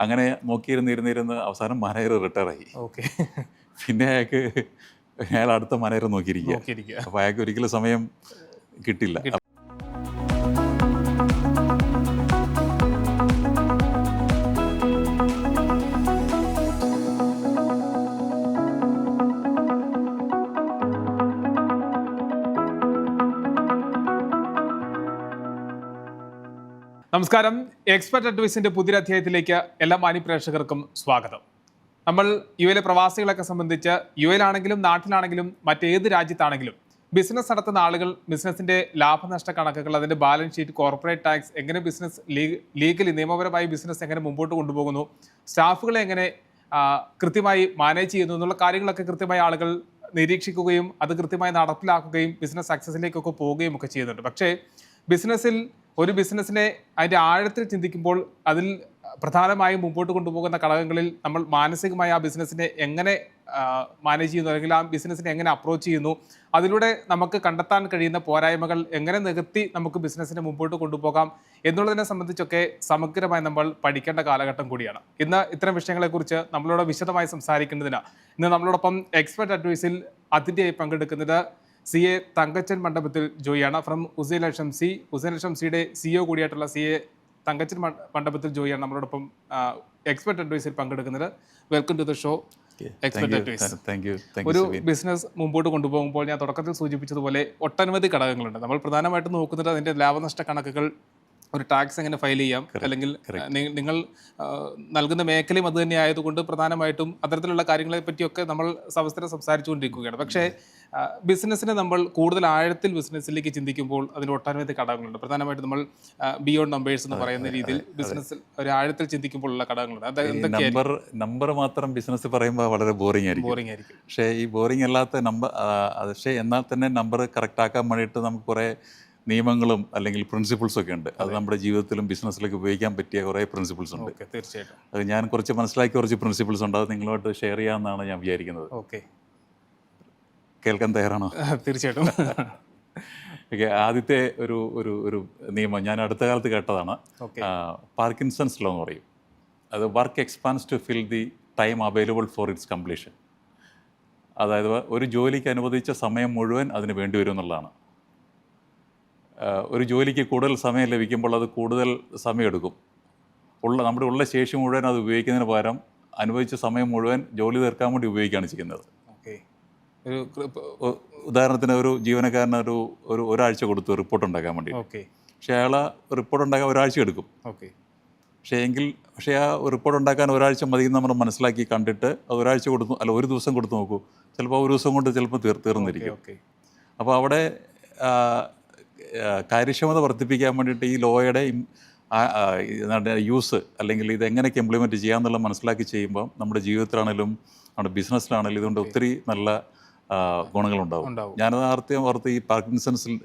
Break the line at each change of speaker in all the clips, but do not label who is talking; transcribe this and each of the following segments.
അങ്ങനെ നോക്കിയിരുന്നിരുന്നിരുന്ന് അവസാനം manager റിട്ടയറായി.
Okay.
പിന്നെ അയാൾ അടുത്ത മാനേജർ നോക്കിയിരിക്കുക. അപ്പോൾ അയാൾക്ക് ഒരിക്കലും സമയം കിട്ടില്ല.
നമസ്കാരം. എക്സ്പെർട്ട് അഡ്വൈസിന്റെ പുതിയ അധ്യായത്തിലേക്ക് എല്ലാ മാന്യപ്രേക്ഷകർക്കും സ്വാഗതം. നമ്മൾ യു എയിലെ പ്രവാസികളൊക്കെ സംബന്ധിച്ച് യു എയിലാണെങ്കിലും നാട്ടിലാണെങ്കിലും മറ്റേത് രാജ്യത്താണെങ്കിലും ബിസിനസ് നടത്തുന്ന ആളുകൾ ബിസിനസിന്റെ ലാഭനഷ്ട കണക്കുകൾ, അതിന്റെ ബാലൻസ് ഷീറ്റ്, കോർപ്പറേറ്റ് ടാക്സ്, എങ്ങനെ ബിസിനസ് ലീഗലി നിയമപരമായി ബിസിനസ് എങ്ങനെ മുമ്പോട്ട് കൊണ്ടുപോകുന്നു, സ്റ്റാഫുകളെ എങ്ങനെ കൃത്യമായി മാനേജ് ചെയ്യുന്നു എന്നുള്ള കാര്യങ്ങളൊക്കെ കൃത്യമായി ആളുകൾ നിരീക്ഷിക്കുകയും അത് കൃത്യമായി നടപ്പിലാക്കുകയും ബിസിനസ് സക്സസിലേക്കൊക്കെ പോവുകയും ഒക്കെ ചെയ്യുന്നുണ്ട്. പക്ഷേ ഒരു ബിസിനസ്സിനെ അതിൻ്റെ ആഴത്തിൽ ചിന്തിക്കുമ്പോൾ അതിൽ പ്രധാനമായും മുമ്പോട്ട് കൊണ്ടുപോകുന്ന ഘടകങ്ങളിൽ നമ്മൾ മാനസികമായി ആ ബിസിനസ്സിനെ എങ്ങനെ മാനേജ് ചെയ്യുന്നു, അല്ലെങ്കിൽ ആ ബിസിനസ്സിനെ എങ്ങനെ അപ്രോച്ച് ചെയ്യുന്നു, അതിലൂടെ നമുക്ക് കണ്ടെത്താൻ കഴിയുന്ന പോരായ്മകൾ എങ്ങനെ നികത്തി നമുക്ക് ബിസിനസ്സിനെ മുമ്പോട്ട് കൊണ്ടുപോകാം എന്നുള്ളതിനെ സംബന്ധിച്ചൊക്കെ സമഗ്രമായി നമ്മൾ പഠിക്കേണ്ട കാലഘട്ടം കൂടിയാണ്. ഇന്ന് ഇത്തരം വിഷയങ്ങളെക്കുറിച്ച് നമ്മളോട് വിശദമായി സംസാരിക്കുന്നതിന് ഇന്ന് നമ്മളോടൊപ്പം എക്സ്പെർട്ട് അഡ്വൈസിൽ അതിഥിയായി പങ്കെടുക്കുന്നത് CA തങ്കച്ചൻ മണ്ഡപത്തിൽ ജോയിയാണ്. From Hussain Al Shamsi, Hussain Al ഷംസിയുടെ CEO കൂടിയായിട്ടുള്ള CA തങ്കച്ചൻ മണ്ഡപത്തിൽ ജോയിയാണ് നമ്മളോടൊപ്പം എക്സ്പെർട്ട് അഡ്വൈസിൽ പങ്കെടുക്കുന്നത്. Welcome to the show expert advice. ഒരു ബിസിനസ് മുമ്പോട്ട് കൊണ്ടുപോകുമ്പോൾ ഞാൻ തുടക്കത്തിൽ സൂചിപ്പിച്ചതുപോലെ ഒട്ടനവധി ഘടകങ്ങളുണ്ട്. നമ്മൾ പ്രധാനമായിട്ടും നോക്കുന്നത് അതിൻ്റെ ലാഭനഷ്ട കണക്കുകൾ, ഒരു ടാക്സ് എങ്ങനെ ഫയൽ ചെയ്യാം, അല്ലെങ്കിൽ നിങ്ങൾ നൽകുന്ന മേഖലയും അത് തന്നെ ആയതുകൊണ്ട് പ്രധാനമായിട്ടും അത്തരത്തിലുള്ള കാര്യങ്ങളെ പറ്റിയൊക്കെ നമ്മൾ സവിസ്തരം സംസാരിച്ചുകൊണ്ടിരിക്കുകയാണ്. പക്ഷേ ബിസിനസ്സിനെ നമ്മൾ കൂടുതൽ ആഴത്തിൽ ബിസിനസ്സിലേക്ക് ചിന്തിക്കുമ്പോൾ അതിന് ഒട്ടനവധി ഘടകങ്ങളുണ്ട്. പ്രധാനമായിട്ടും നമ്മൾ ബിയോണ്ട് നമ്പേഴ്സ് എന്ന് പറയുന്ന രീതിയിൽ ബിസിനസ്സിൽ ഒരു ആഴത്തിൽ ചിന്തിക്കുമ്പോഴുള്ള ഘടകങ്ങളുണ്ട്.
നമ്പർ മാത്രം ബിസിനസ് പറയുമ്പോൾ വളരെ ബോറിംഗ് ആയിരിക്കും. പക്ഷേ ഈ ബോറിംഗ് അല്ലാത്ത നമ്പർ, പക്ഷേ എന്നാൽ തന്നെ നമ്പർ കറക്റ്റ് ആക്കാൻ വേണ്ടിയിട്ട് നമുക്ക് കുറേ നിയമങ്ങളും അല്ലെങ്കിൽ പ്രിൻസിപ്പിൾസും ഒക്കെ ഉണ്ട്. അത് നമ്മുടെ ജീവിതത്തിലും ബിസിനസ്സിലേക്ക് ഉപയോഗിക്കാൻ പറ്റിയ കുറേ പ്രിൻസിപ്പിൾസ് ഉണ്ട്.
തീർച്ചയായിട്ടും
അത് ഞാൻ മനസ്സിലാക്കിയ കുറച്ച് പ്രിൻസിപ്പിൾസ് ഉണ്ട്. അത് നിങ്ങളുമായിട്ട് ഷെയർ ചെയ്യാമെന്നാണ് ഞാൻ വിചാരിക്കുന്നത്.
ഓക്കെ,
കേൾക്കാൻ തയ്യാറാണോ?
തീർച്ചയായിട്ടും.
ഓക്കെ, ആദ്യത്തെ ഒരു നിയമം ഞാൻ അടുത്ത കാലത്ത് കേട്ടതാണ്. പാർക്കിൻസൺസ് ലോ എന്ന് പറയും. അത് work expands to fill the time available for its completion. അതായത് ഒരു ജോലിക്ക് അനുവദിച്ച സമയം മുഴുവൻ അതിന് വേണ്ടി വരും എന്നുള്ളതാണ്. ഒരു ജോലിക്ക് കൂടുതൽ സമയം ലഭിക്കുമ്പോൾ അത് കൂടുതൽ സമയമെടുക്കും. നമ്മുടെ ഉള്ള ശേഷി മുഴുവൻ അത് ഉപയോഗിക്കുന്നതിന് പകരം അനുവദിച്ച സമയം മുഴുവൻ ജോലി തീർക്കാൻ വേണ്ടി ഉപയോഗിക്കുകയാണ് ചെയ്യുന്നത്. ഉദാഹരണത്തിന് ഒരു ജീവനക്കാരന് ഒരാഴ്ച കൊടുത്തു റിപ്പോർട്ട് ഉണ്ടാക്കാൻ വേണ്ടി. പക്ഷേ അയാൾ റിപ്പോർട്ട് ഉണ്ടാക്കാൻ ഒരാഴ്ച എടുക്കും. പക്ഷേ ആ റിപ്പോർട്ട് ഉണ്ടാക്കാൻ ഒരാഴ്ച മതി നമ്മൾ മനസ്സിലാക്കി കണ്ടിട്ട് അത് ഒരാഴ്ച കൊടുത്തു, അല്ല ഒരു ദിവസം കൊടുത്തു നോക്കൂ, ചിലപ്പോൾ ഒരു ദിവസം കൊണ്ട് ചിലപ്പോൾ തീർന്നിരിക്കും. അപ്പോൾ അവിടെ കാര്യക്ഷമത വർദ്ധിപ്പിക്കാൻ വേണ്ടിയിട്ട് ഈ ലോയുടെ യൂസ്, അല്ലെങ്കിൽ ഇതെങ്ങനെയൊക്കെ ഇംപ്ലിമെൻറ്റ് ചെയ്യാമെന്നുള്ള മനസ്സിലാക്കി ചെയ്യുമ്പോൾ നമ്മുടെ ജീവിതത്തിലാണെങ്കിലും നമ്മുടെ ബിസിനസ്സിലാണെങ്കിലും ഇതുകൊണ്ട് ഒത്തിരി നല്ല ഗുണങ്ങളുണ്ടാവും. ഞാനത് ഓർത്ത് ഈ പാർക്കിൻസൺസ്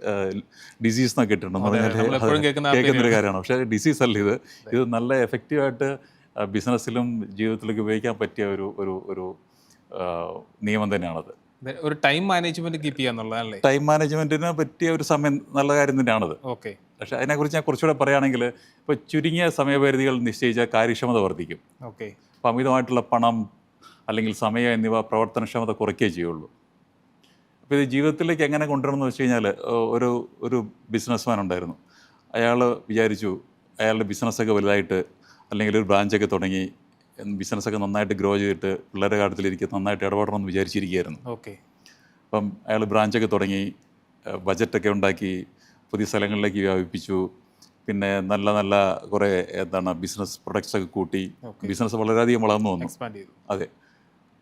ഡിസീസ് എന്നൊക്കെ കേട്ടിട്ടുണ്ടെന്ന് പറഞ്ഞാൽ കേൾക്കുന്നൊരു കാര്യമാണ്. പക്ഷേ ഡിസീസ് അല്ല ഇത് നല്ല എഫക്റ്റീവായിട്ട് ബിസിനസ്സിലും ജീവിതത്തിലേക്ക് ഉപയോഗിക്കാൻ പറ്റിയ ഒരു നിയമം തന്നെയാണത്.
ഒരു ടൈം മാനേജ്മെന്റ് കീപ്പ് ചെയ്യാന്നുള്ളതല്ലേ?
ടൈം മാനേജ്മെന്റിന് പറ്റിയ ഒരു സമയം നല്ല കാര്യം തന്നെയാണത്.
ഓക്കെ.
പക്ഷേ അതിനെക്കുറിച്ച് ഞാൻ കുറച്ചുകൂടെ പറയുകയാണെങ്കിൽ, ഇപ്പോൾ ചുരുങ്ങിയ സമയപരിധികൾ നിശ്ചയിച്ചാൽ കാര്യക്ഷമത വർദ്ധിക്കും.
ഓക്കെ.
അപ്പോൾ അമിതമായിട്ടുള്ള പണം അല്ലെങ്കിൽ സമയം എന്നിവ പ്രവർത്തനക്ഷമത കുറയ്ക്കുകയേ ചെയ്യുള്ളൂ. അപ്പോൾ ഇത് ജീവിതത്തിലേക്ക് എങ്ങനെ കൊണ്ടുവരണമെന്ന് വെച്ച് കഴിഞ്ഞാൽ, ഒരു ബിസിനസ്മാൻ ഉണ്ടായിരുന്നു. അയാൾ വിചാരിച്ചു അയാളുടെ ബിസിനസ്സൊക്കെ വലുതായിട്ട്, അല്ലെങ്കിൽ ഒരു ബ്രാഞ്ചൊക്കെ തുടങ്ങി ബിസിനസ്സൊക്കെ നന്നായിട്ട് ഗ്രോ ചെയ്തിട്ട് പിള്ളേരുടെ കാര്യത്തിലിരിക്കും നന്നായിട്ട് ഇടപെടണമെന്ന് വിചാരിച്ചിരിക്കുകയായിരുന്നു.
ഓക്കെ.
അപ്പം അയാൾ ബ്രാഞ്ചൊക്കെ തുടങ്ങി, ബജറ്റൊക്കെ ഉണ്ടാക്കി, പുതിയ സ്ഥലങ്ങളിലേക്ക് വ്യാപിപ്പിച്ചു, പിന്നെ നല്ല കുറേ ബിസിനസ് പ്രൊഡക്ട്സൊക്കെ കൂട്ടി ബിസിനസ് വളരെയധികം വളർന്നു വന്നു. അതെ,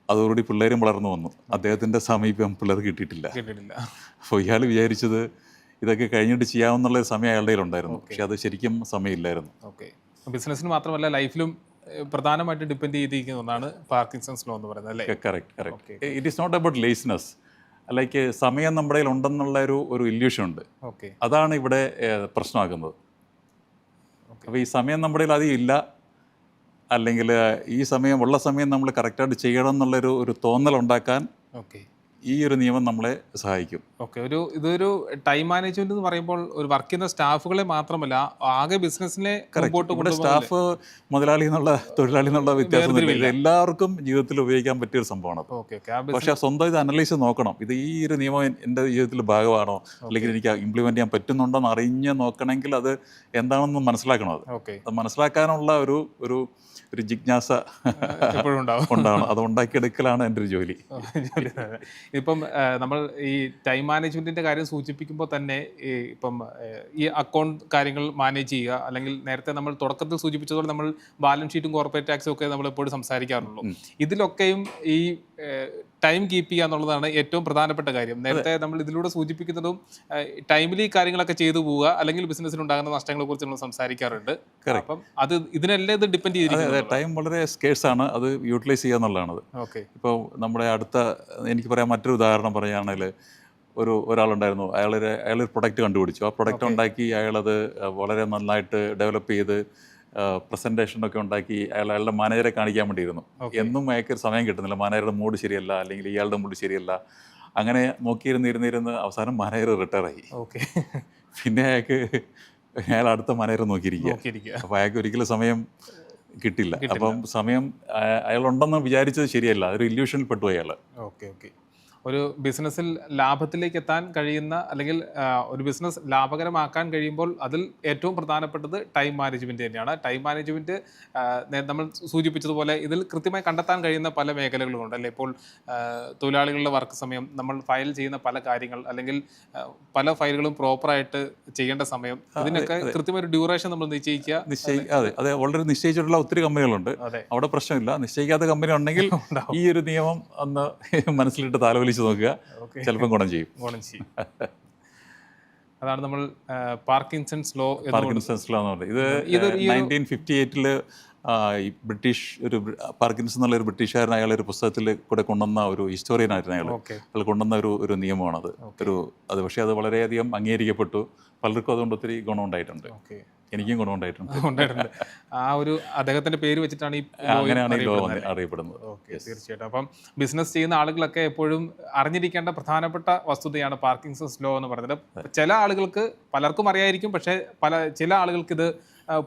അതോടുകൂടി പിള്ളേരും വളർന്നു വന്നു. അദ്ദേഹത്തിൻ്റെ സമീപം പിള്ളേർ കിട്ടിയിട്ടില്ല. അപ്പോൾ ഇയാൾ വിചാരിച്ചത് ഇതൊക്കെ കഴിഞ്ഞിട്ട് ചെയ്യാമെന്നുള്ള സമയം അയാളുടെ കയ്യിലുണ്ടായിരുന്നു. പക്ഷെ അത് ശരിക്കും സമയമില്ലായിരുന്നു.
ഓക്കെ. ബിസിനസ്സിന് മാത്രമല്ല ലൈഫിലും പ്രധാനമായിട്ട് ഡിപ്പെൻഡ് ചെയ്തിരിക്കുന്ന ഒന്നാണ് പാർക്കിൻസൺസ് ലോ എന്ന് പറയുന്നത്, അല്ലേ?
Correct. It is not about laziness. Like സമയം നമ്മുടെ കയ്യിൽ ഉണ്ടെന്നുള്ള ഒരു ഇല്യൂഷൻ ഉണ്ട്. അതാണ് ഇവിടെ പ്രശ്നമാക്കുന്നത്. അപ്പോൾ ഈ സമയം നമ്മുടെ കയ്യിൽ അധികം ഇല്ല, അല്ലെങ്കിൽ ഈ ഉള്ള സമയം നമ്മൾ കറക്റ്റായിട്ട് ചെയ്യണം എന്നുള്ളൊരു തോന്നൽ ഉണ്ടാക്കാൻ ഈ ഒരു നിയമം നമ്മളെ സഹായിക്കും.
ഓക്കെ, ഇതൊരു ടൈം മാനേജ്മെന്റ് എന്ന് പറയുമ്പോൾ ഒരു വർക്ക് ചെയ്യുന്ന സ്റ്റാഫുകളെ മാത്രമല്ല ആകെ ബിസിനസ്സിനെ മുമ്പോട്ട്
ഇവിടെ സ്റ്റാഫ് മുതലാളി എന്നുള്ള തൊഴിലാളി എന്നുള്ള വ്യത്യാസമൊന്നുമില്ല. ഇത് എല്ലാവർക്കും ജീവിതത്തിൽ ഉപയോഗിക്കാൻ പറ്റിയ ഒരു സംഭവമാണ്. പക്ഷേ സ്വന്തം ഇത് അനലൈസ് നോക്കണം. ഇത് ഈ ഒരു നിയമം എൻ്റെ ജീവിതത്തിൽ ഭാഗമാണോ, അല്ലെങ്കിൽ എനിക്ക് ഇംപ്ലിമെന്റ് ചെയ്യാൻ പറ്റുന്നുണ്ടോ എന്ന് അറിഞ്ഞ് നോക്കണമെങ്കിൽ അത് എന്താണെന്ന് മനസ്സിലാക്കണം. അത് മനസ്സിലാക്കാനുള്ള ഒരു ജിജ്ഞാസ
എപ്പോഴും
ഉണ്ടാവണം. അത് ഉണ്ടാക്കിയെടുക്കലാണ് എൻ്റെ ഒരു ജോലി.
ഇപ്പം നമ്മൾ ഈ ടൈം മാനേജ്മെന്റിന്റെ കാര്യം സൂചിപ്പിക്കുമ്പോൾ തന്നെ ഈ അക്കൗണ്ട് കാര്യങ്ങൾ മാനേജ് ചെയ്യുക, അല്ലെങ്കിൽ നേരത്തെ നമ്മൾ തുടക്കത്തിൽ സൂചിപ്പിച്ചതുപോലെ നമ്മൾ ബാലൻസ് ഷീറ്റും കോർപ്പറേറ്റ് ടാക്സും ഒക്കെ നമ്മൾ എപ്പോഴും സംസാരിക്കാറുള്ളൂ. ഇതിലൊക്കെയും ഈ ടൈം കീപ്പ് ചെയ്യുക എന്നുള്ളതാണ് ഏറ്റവും പ്രധാനപ്പെട്ട കാര്യം. നേരത്തെ നമ്മൾ ഇതിലൂടെ സൂചിപ്പിക്കുന്നതും ടൈമിൽ ഈ കാര്യങ്ങളൊക്കെ ചെയ്തു പോവുക, അല്ലെങ്കിൽ ബിസിനസ്സിൽ ഉണ്ടാകുന്ന നഷ്ടങ്ങളെ കുറിച്ച് നമ്മൾ സംസാരിക്കാറുണ്ട്. അപ്പം അത് ഇതിനെല്ലാം ഇത് ഡിപ്പെൻഡ് ചെയ്തിരിക്കുന്നത്.
ടൈം വളരെ സ്കേഴ്സ് ആണ്, അത് യൂട്ടിലൈസ് ചെയ്യുക എന്നുള്ളതാണ്. ഇപ്പോൾ നമ്മുടെ എനിക്ക് പറയാൻ മറ്റൊരു ഉദാഹരണം പറയുകയാണെങ്കിൽ, ഒരാളുണ്ടായിരുന്നു. അയാളൊരു പ്രൊഡക്റ്റ് കണ്ടുപിടിച്ചു. ആ പ്രൊഡക്റ്റ് ഉണ്ടാക്കി അയാളത് വളരെ നന്നായിട്ട് ഡെവലപ്പ് ചെയ്ത് പ്രസൻറ്റേഷനൊക്കെ ഉണ്ടാക്കി അയാളുടെ മാനേജറെ കാണിക്കാൻ വേണ്ടിയിരുന്നു. എന്നും അയാൾക്കൊരു സമയം കിട്ടുന്നില്ല. മാനേജറുടെ മൂഡ് ശരിയല്ല, അല്ലെങ്കിൽ ഇയാളുടെ മൂഡ് ശരിയല്ല. അങ്ങനെ നോക്കിയിരുന്നിരുന്ന് അവസാനം മാനേജർ റിട്ടയറായി. പിന്നെ അയാൾ അടുത്ത മാനേജർ നോക്കിയിരിക്കുക. അപ്പോൾ അയാൾക്ക് ഒരിക്കലും സമയം കിട്ടില്ല. അപ്പം സമയം അയാളുണ്ടെന്ന് വിചാരിച്ചത് ശരിയല്ല. അതൊരു ഇല്യൂഷനിൽ പെട്ടു അയാൾ.
ഒരു ബിസിനസ്സിൽ ലാഭത്തിലേക്ക് എത്താൻ കഴിയുന്ന, അല്ലെങ്കിൽ ഒരു ബിസിനസ് ലാഭകരമാക്കാൻ കഴിയുമ്പോൾ അതിൽ ഏറ്റവും പ്രധാനപ്പെട്ടത് ടൈം മാനേജ്മെൻറ്റ് തന്നെയാണ്. ടൈം മാനേജ്മെൻറ്റ് നമ്മൾ സൂചിപ്പിച്ചതുപോലെ ഇതിൽ കൃത്യമായി കണ്ടെത്താൻ കഴിയുന്ന പല മേഖലകളുമുണ്ട് അല്ലേ. ഇപ്പോൾ തൊഴിലാളികളുടെ വർക്ക് സമയം, നമ്മൾ ഫയൽ ചെയ്യുന്ന പല കാര്യങ്ങൾ, അല്ലെങ്കിൽ പല ഫയലുകളും പ്രോപ്പറായിട്ട് ചെയ്യേണ്ട സമയം, ഇതിനൊക്കെ കൃത്യമായ ഒരു ഡ്യൂറേഷൻ നമ്മൾ നിശ്ചയിക്കുക.
അതെ, വളരെ നിശ്ചയിച്ചിട്ടുള്ള ഒത്തിരി കമ്പനികളുണ്ട്. അവിടെ പ്രശ്നമില്ല. നിശ്ചയിക്കാത്ത കമ്പനി ഉണ്ടെങ്കിൽ ഈ ഒരു നിയമം ഒന്ന് മനസ്സിലിട്ട് താലോലിച്ച് നോക്കുക, ചിലപ്പം ഗുണം ചെയ്യും.
അതാണ് നമ്മൾ പാർക്കിൻസൺസ് ലോ എന്ന്
പറയുന്നത്. ഇത് 1958 ബ്രിട്ടീഷ് പാർക്കിൻസൺ എന്നുള്ള ഒരു ബ്രിട്ടീഷുകാരൻ അയാളൊരു പുസ്തകത്തിൽ കൂടെ കൊണ്ടുവന്ന ഒരു ഹിസ്റ്റോറിയനായിരുന്നു. അയാൾ കൊണ്ടുവന്ന ഒരു നിയമമാണത്. പക്ഷേ അത് വളരെയധികം അംഗീകരിക്കപ്പെട്ടു. പലർക്കും അതുകൊണ്ട് ഒത്തിരി ഗുണമുണ്ടായിട്ടുണ്ട്. എനിക്കും ഗുണമുണ്ടായിട്ടുണ്ട്.
ആ ഒരു അദ്ദേഹത്തിന്റെ പേര് വെച്ചിട്ടാണ്
അങ്ങനെയാണ് ഈ ലോ അറിയപ്പെടുന്നത്.
തീർച്ചയായിട്ടും. അപ്പം ബിസിനസ് ചെയ്യുന്ന ആളുകളൊക്കെ എപ്പോഴും അറിഞ്ഞിരിക്കേണ്ട പ്രധാനപ്പെട്ട വസ്തുതയാണ് പാർക്കിൻസൺസ് ലോ എന്ന് പറയുന്നത്. ചില ആളുകൾക്ക്, പലർക്കും അറിയായിരിക്കും, പക്ഷേ ചില ആളുകൾക്ക് ഇത്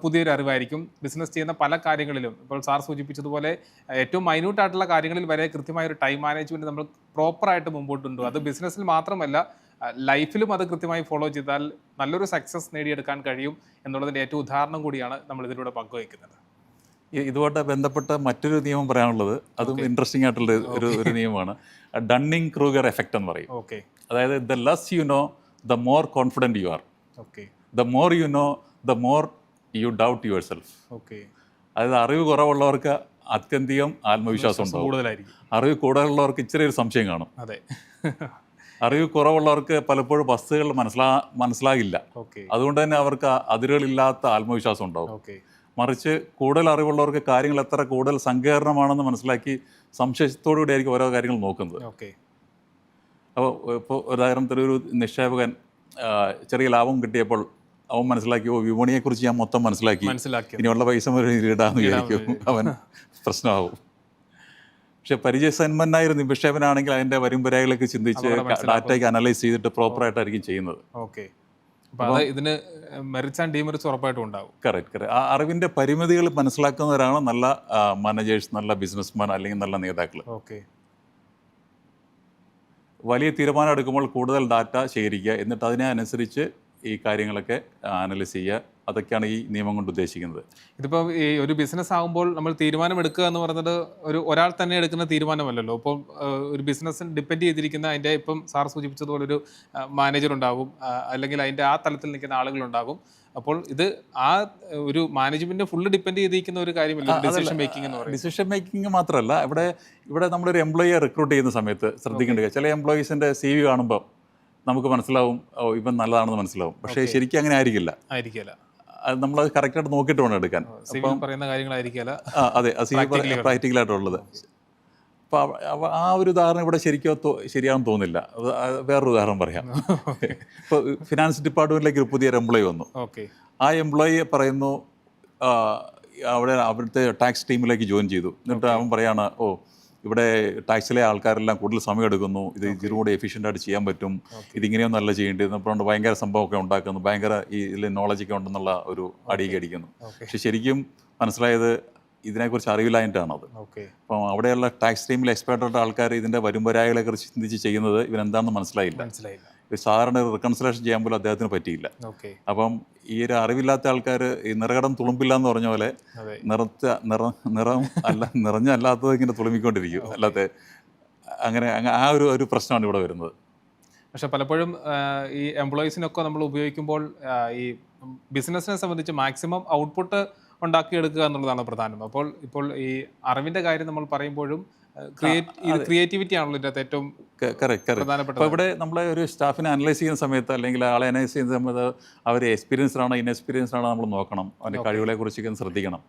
പുതിയൊരു അറിവായിരിക്കും. ബിസിനസ് ചെയ്യുന്ന പല കാര്യങ്ങളിലും, ഇപ്പോൾ സാർ സൂചിപ്പിച്ചതുപോലെ ഏറ്റവും മൈന്യൂട്ടായിട്ടുള്ള കാര്യങ്ങളിൽ വരെ കൃത്യമായ ഒരു ടൈം മാനേജ്മെന്റ് നമ്മൾ പ്രോപ്പറായിട്ട് മുമ്പോട്ടുണ്ടോ. അത് ബിസിനസ്സിൽ മാത്രമല്ല, ലൈഫിലും അത് കൃത്യമായി ഫോളോ ചെയ്താൽ നല്ലൊരു സക്സസ് നേടിയെടുക്കാൻ കഴിയും എന്നുള്ളതിൻ്റെ ഏറ്റവും ഉദാഹരണം കൂടിയാണ് നമ്മൾ ഇതിലൂടെ പങ്കുവയ്ക്കുന്നത്.
ഇതുമായിട്ട് ബന്ധപ്പെട്ട മറ്റൊരു നിയമം പറയാനുള്ളത്, അതും ഇൻട്രസ്റ്റിംഗ് ആയിട്ടുള്ള ഒരു നിയമമാണ്. ഡണ്ണിങ് ക്രൂഗർ എഫക്റ്റ് എന്ന് പറയും. അതായത് the less you know the more confident you are, the more you know the more you doubt your self. അതായത് അറിവ് കുറവുള്ളവർക്ക് അത്യധികം ആത്മവിശ്വാസം ഉണ്ടാവും. അറിവ് കൂടുതലുള്ളവർക്ക് ഇച്ചിരി ഒരു സംശയം കാണും. അറിവ് കുറവുള്ളവർക്ക് പലപ്പോഴും വസ്തുക്കൾ മനസ്സിലാകില്ല. അതുകൊണ്ട് തന്നെ അവർക്ക് അതിരുകളില്ലാത്ത ആത്മവിശ്വാസം ഉണ്ടാവും. മറിച്ച് കൂടുതൽ അറിവുള്ളവർക്ക് കാര്യങ്ങൾ എത്ര കൂടുതൽ സങ്കീർണമാണെന്ന് മനസ്സിലാക്കി സംശയത്തോടുകൂടി ആയിരിക്കും ഓരോ കാര്യങ്ങൾ നോക്കുന്നത്. അപ്പോൾ ഇപ്പോൾ ഉദാഹരണത്തിന് ഒരു നിക്ഷേപകൻ ചെറിയ ലാഭം കിട്ടിയപ്പോൾ അവൻ മനസ്സിലാക്കി, വിപണിയെക്കുറിച്ച് ഞാൻ മൊത്തം മനസ്സിലാക്കി, ഇനിയുള്ള പൈസ ഇടാന്ന് വിചാരിക്കും, അവൻ പ്രശ്നമാവും. പക്ഷെ പരിചയസമ്പന്നനായ ഒരു നിക്ഷേപനാണെങ്കിൽ അതിൻ്റെ വരുംപരായികളൊക്കെ ചിന്തിച്ച് ഡാറ്റയ്ക്ക് അനലൈസ് ചെയ്തിട്ട് പ്രോപ്പറായിട്ടായിരിക്കും ചെയ്യുന്നത്.
ഇതിന് മെറിറ്റ്സ് ആൻഡ് ഡീമെറിറ്റ്സ് ഉറപ്പായിട്ടും ഉണ്ടാവും.
കറക്റ്റ്. ആ അറിവിൻ്റെ പരിമിതികൾ മനസ്സിലാക്കുന്നവരാണ് നല്ല മാനേജേഴ്സ്, നല്ല ബിസിനസ്മാൻ, അല്ലെങ്കിൽ നല്ല നേതാക്കൾ. വലിയ തീരുമാനം എടുക്കുമ്പോൾ കൂടുതൽ ഡാറ്റ ശേഖരിക്കുക, എന്നിട്ട് അതിനെ അനുസരിച്ച് ഈ കാര്യങ്ങളൊക്കെ അനലൈസ് ചെയ്യുക. അതൊക്കെയാണ് ഈ നിയമം കൊണ്ട് ഉദ്ദേശിക്കുന്നത്.
ഇതിപ്പോൾ ഈ ഒരു ബിസിനസ് ആകുമ്പോൾ നമ്മൾ തീരുമാനം എടുക്കുക എന്ന് പറയുന്നത് ഒരാൾ തന്നെ എടുക്കുന്ന തീരുമാനമല്ലല്ലോ. ഇപ്പോൾ ഒരു ബിസിനസ്സിന് ഡിപ്പെൻഡ് ചെയ്തിരിക്കുന്ന അതിൻ്റെ, ഇപ്പം സാർ സൂചിപ്പിച്ചതുപോലെ ഒരു മാനേജർ ഉണ്ടാകും, അല്ലെങ്കിൽ അതിൻ്റെ ആ തലത്തിൽ നിൽക്കുന്ന ആളുകളുണ്ടാകും. അപ്പോൾ ഇത് ആ ഒരു മാനേജ്മെന്റിനെ ഫുള്ള് ഡിപ്പെൻഡ് ചെയ്തിരിക്കുന്ന ഒരു കാര്യമല്ല ഡിസിഷൻ മേക്കിംഗ് എന്ന് പറയുന്നത്.
ഡിസിഷൻ മേക്കിംഗ് മാത്രമല്ല, ഇവിടെ നമ്മളൊരു എംപ്ലോയിയെ റിക്രൂട്ട് ചെയ്യുന്ന സമയത്ത് ശ്രദ്ധിക്കേണ്ടത്, ചില എംപ്ലോയീസിൻ്റെ CV കാണുമ്പോൾ നമുക്ക് മനസ്സിലാവും ഇവൻ നല്ലതാണെന്ന് മനസ്സിലാവും. പക്ഷേ ശരിക്കും അങ്ങനെ ആയിരിക്കില്ല. അത് നമ്മളത് കറക്റ്റായിട്ട് നോക്കിയിട്ട് വേണം എടുക്കാൻ.
പറയുന്ന കാര്യങ്ങളായിരിക്കില്ല.
അതെ, പ്രാക്ടിക്കലായിട്ടുള്ളത്. അപ്പോൾ ആ ഒരു ഉദാഹരണം ഇവിടെ ശരിയാണെന്ന് തോന്നുന്നില്ല. വേറൊരു ഉദാഹരണം പറയാം. ഇപ്പോൾ ഫിനാൻസ് ഡിപ്പാർട്ട്മെൻറ്റിലേക്ക് ഒരു പുതിയൊരു എംപ്ലോയി വന്നു. ആ എംപ്ലോയി പറയുന്നു, അവിടുത്തെ ടാക്സ് ടീമിലേക്ക് ജോയിൻ ചെയ്തു. എന്നിട്ട് അവൻ പറയാണ്, ഇവിടെ ടാക്സിലെ ആൾക്കാരെല്ലാം കൂടുതൽ സമയം എടുക്കുന്നു, ഇത് ഇതിലും കൂടി എഫിഷ്യൻ്റായിട്ട് ചെയ്യാൻ പറ്റും, ഇതിങ്ങനെയൊന്നും അല്ല ചെയ്യേണ്ടത് അപ്പോൾ ഭയങ്കര സംഭവമൊക്കെ ഉണ്ടാക്കുന്നു, ഭയങ്കര ഈ ഇതിൽ നോളജൊക്കെ ഉണ്ടെന്നുള്ള ഒരു അടിയൊക്കെ അടിക്കുന്നു. പക്ഷെ ശരിക്കും മനസ്സിലായത് ഇതിനെക്കുറിച്ച് അറിവില്ലായിട്ടാണത്. അപ്പം അവിടെയുള്ള ടാക്സ് ടീമിൽ എക്സ്പേർട്ടായിട്ട് ആൾക്കാർ ഇതിൻ്റെ വരുംവരായികളെ കുറിച്ച് ചിന്തിച്ച് ചെയ്യുന്നത് ഇവനെന്താണെന്ന് മനസ്സിലായില്ല. സാധാരണ സാധാരണ ചെയ്യാൻ പോലും അദ്ദേഹത്തിന് പറ്റിയില്ല. അപ്പം ഈ ഒരു അറിവില്ലാത്ത ആൾക്കാർ ഈ നിറകടം തുളുമ്പില്ല എന്ന് പറഞ്ഞ പോലെ നിറഞ്ഞല്ലാത്തത് ഇങ്ങനെ തുളുമ്പിക്കൊണ്ടിരിക്കും. അല്ലാതെ അങ്ങനെ ആ ഒരു പ്രശ്നമാണ് ഇവിടെ വരുന്നത്.
പക്ഷെ പലപ്പോഴും ഈ എംപ്ലോയീസിനൊക്കെ നമ്മൾ ഉപയോഗിക്കുമ്പോൾ ഈ ബിസിനസ്സിനെ സംബന്ധിച്ച് മാക്സിമം ഔട്ട്പുട്ട് ഉണ്ടാക്കിയെടുക്കുക എന്നുള്ളതാണ് പ്രധാനം. ഇപ്പോൾ ഈ അറിവിൻ്റെ കാര്യം നമ്മൾ പറയുമ്പോഴും ക്രിയേറ്റിവിറ്റി ആണല്ലോ ഇതിൻ്റെ ഏറ്റവും പ്രധാനപ്പെട്ട.
അപ്പോൾ ഇവിടെ നമ്മളെ ഒരു സ്റ്റാഫിനെ അനലൈസ് ചെയ്യുന്ന സമയത്ത് അല്ലെങ്കിൽ ആളെ അനലൈസ് ചെയ്യുന്ന സമയത്ത് അവർ എക്സ്പീരിയൻസ്ഡ് ആണോ ഇൻഎക്സ്പീരിയൻസ്ഡ് ആണോ നമ്മൾ നോക്കണം, അവൻ്റെ കഴിവുകളെ കുറിച്ചൊക്കെ ശ്രദ്ധിക്കണം.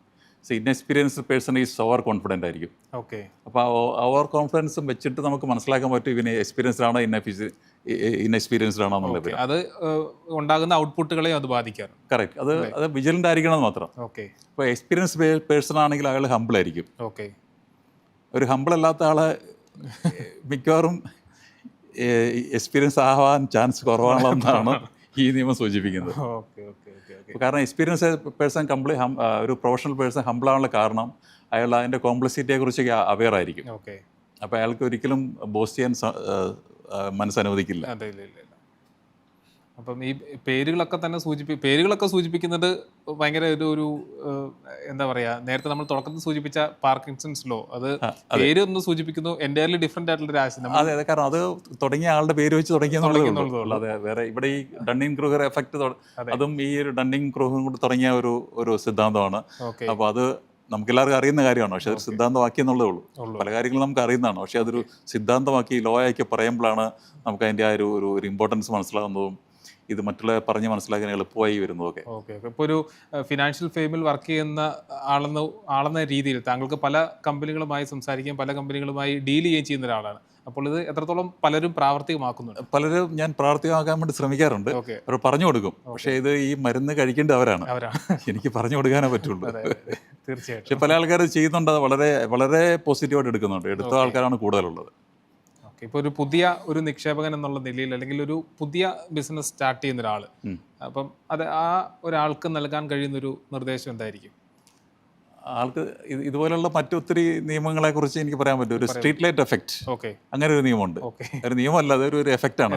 So inexperienced person is over confident ആയിരിക്കും. അപ്പോൾ ഓവർ കോൺഫിഡൻസും വെച്ചിട്ട് നമുക്ക് മനസ്സിലാക്കാൻ പറ്റും ഇവന് എക്സ്പീരിയൻസ്ഡ് ആണോ ഇൻഎക്സ്പീരിയൻസ്ഡ് ആണോ എന്നുള്ളത്.
അത് ഉണ്ടാകുന്ന ഔട്ട്പുട്ടുകളെയും അത് ബാധിക്കാറ്.
കറക്റ്റ്. അത് വിജിലൻ്റ് ആയിരിക്കണം എന്ന് മാത്രം. ഇപ്പോൾ എക്സ്പീരിയൻസ് പേഴ്സൺ ആണെങ്കിൽ അയാൾ ഹംബിൾ ആയിരിക്കും. ഒരു ഹംബിൾ അല്ലാത്ത ആളെ മിക്കവാറും എക്സ്പീരിയൻസ് ആവാൻ ചാൻസ് കുറവാണെന്നാണ് ഈ നിയമം സൂചിപ്പിക്കുന്നത്. കാരണം എക്സ്പീരിയൻസ് പേഴ്സൺ ഒരു പ്രൊഫഷണൽ പേഴ്സൺ ഹംബിളാവാനുള്ള കാരണം അയാൾ അതിൻ്റെ കോംപ്ലക്സിറ്റിയെ കുറിച്ചൊക്കെ അവെയർ ആയിരിക്കും. അപ്പോൾ അയാൾക്ക് ഒരിക്കലും ബോസ് ചെയ്യാൻ മനസ്സനുവദിക്കില്ല.
അപ്പം ഈ പേരുകളൊക്കെ സൂചിപ്പിക്കുന്നത് ഭയങ്കര ഒരു എന്താ പറയുക, നേരത്തെ നമ്മൾ തുടക്കത്തിൽ സൂചിപ്പിച്ച പാർക്കിൻസൺസ് ലോ, അത് പേര് ഒന്ന് സൂചിപ്പിക്കുന്നു, എൻ്റയർലി ഡിഫറെൻ്റ് ആയിട്ടുള്ള ആശയം.
അതെ, കാരണം അത് തുടങ്ങിയ ആളുടെ പേര് വെച്ച് തുടങ്ങിയെന്നുള്ളൂ. അതെ, വേറെ ഇവിടെ ഈ ഡണ്ണിങ് ക്രൂഗർ എഫക്റ്റ്, അതും ഈ ഒരു ഡണ്ണിങ് ക്രൂഗറും കൂടി തുടങ്ങിയ ഒരു സിദ്ധാന്തമാണ്. അപ്പോൾ അത് നമുക്കെല്ലാവർക്കും അറിയുന്ന കാര്യമാണ്. പക്ഷെ അതൊരു സിദ്ധാന്തമാക്കി എന്നുള്ളതേ ഉള്ളൂ. പല കാര്യങ്ങളും നമുക്ക് അറിയുന്നതാണ്, പക്ഷെ അതൊരു സിദ്ധാന്തമാക്കി ലോ ആക്കി പറയുമ്പോഴാണ് നമുക്ക് അതിൻ്റെ ആ ഒരു ഇമ്പോർട്ടൻസ് മനസ്സിലാകുന്നതും ഇത് മറ്റുള്ള പറഞ്ഞ് മനസ്സിലാക്കാൻ എളുപ്പമായി വരുന്നതൊക്കെ.
ഇപ്പോൾ ഒരു ഫിനാൻഷ്യൽ ഫേമിൽ വർക്ക് ചെയ്യുന്ന ആളെന്ന രീതിയിൽ താങ്കൾക്ക് പല കമ്പനികളുമായി സംസാരിക്കുകയും പല കമ്പനികളുമായി ഡീൽ ചെയ്യുകയും ചെയ്യുന്ന ഒരാളാണ്. അപ്പോൾ ഇത് എത്രത്തോളം പലരും പ്രാവർത്തികമാക്കുന്നുണ്ട്?
പലരും ഞാൻ പ്രാവർത്തികമാക്കാൻ വേണ്ടി ശ്രമിക്കാറുണ്ട്. അവർ പറഞ്ഞു കൊടുക്കും, പക്ഷേ ഇത് ഈ മരുന്ന് കഴിക്കേണ്ട അവരാണ്. എനിക്ക് പറഞ്ഞു കൊടുക്കാനേ പറ്റുള്ളൂ.
തീർച്ചയായിട്ടും.
പക്ഷെ പല ആൾക്കാർ ചെയ്യുന്നുണ്ട്, അത് വളരെ വളരെ പോസിറ്റീവായിട്ട് എടുക്കുന്നുണ്ട്. എടുത്ത ആൾക്കാരാണ് കൂടുതലുള്ളത്.
ഇപ്പോൾ ഒരു പുതിയ നിക്ഷേപകൻ എന്നുള്ള നിലയിൽ അല്ലെങ്കിൽ ഒരു പുതിയ ബിസിനസ് സ്റ്റാർട്ട് ചെയ്യുന്ന ഒരാൾ, അപ്പം അത് ആ ഒരാൾക്ക് നൽകാൻ കഴിയുന്നൊരു നിർദ്ദേശം എന്തായിരിക്കും?
ആൾക്ക് ഇതുപോലുള്ള മറ്റൊത്തിരി നിയമങ്ങളെ കുറിച്ച് എനിക്ക് പറയാൻ പറ്റും. ഒരു സ്ട്രീറ്റ് ലൈറ്റ് എഫക്റ്റ്, അങ്ങനെ ഒരു നിയമമുണ്ട്. ഒരു നിയമമല്ല, അതൊരു എഫക്റ്റ് ആണ്.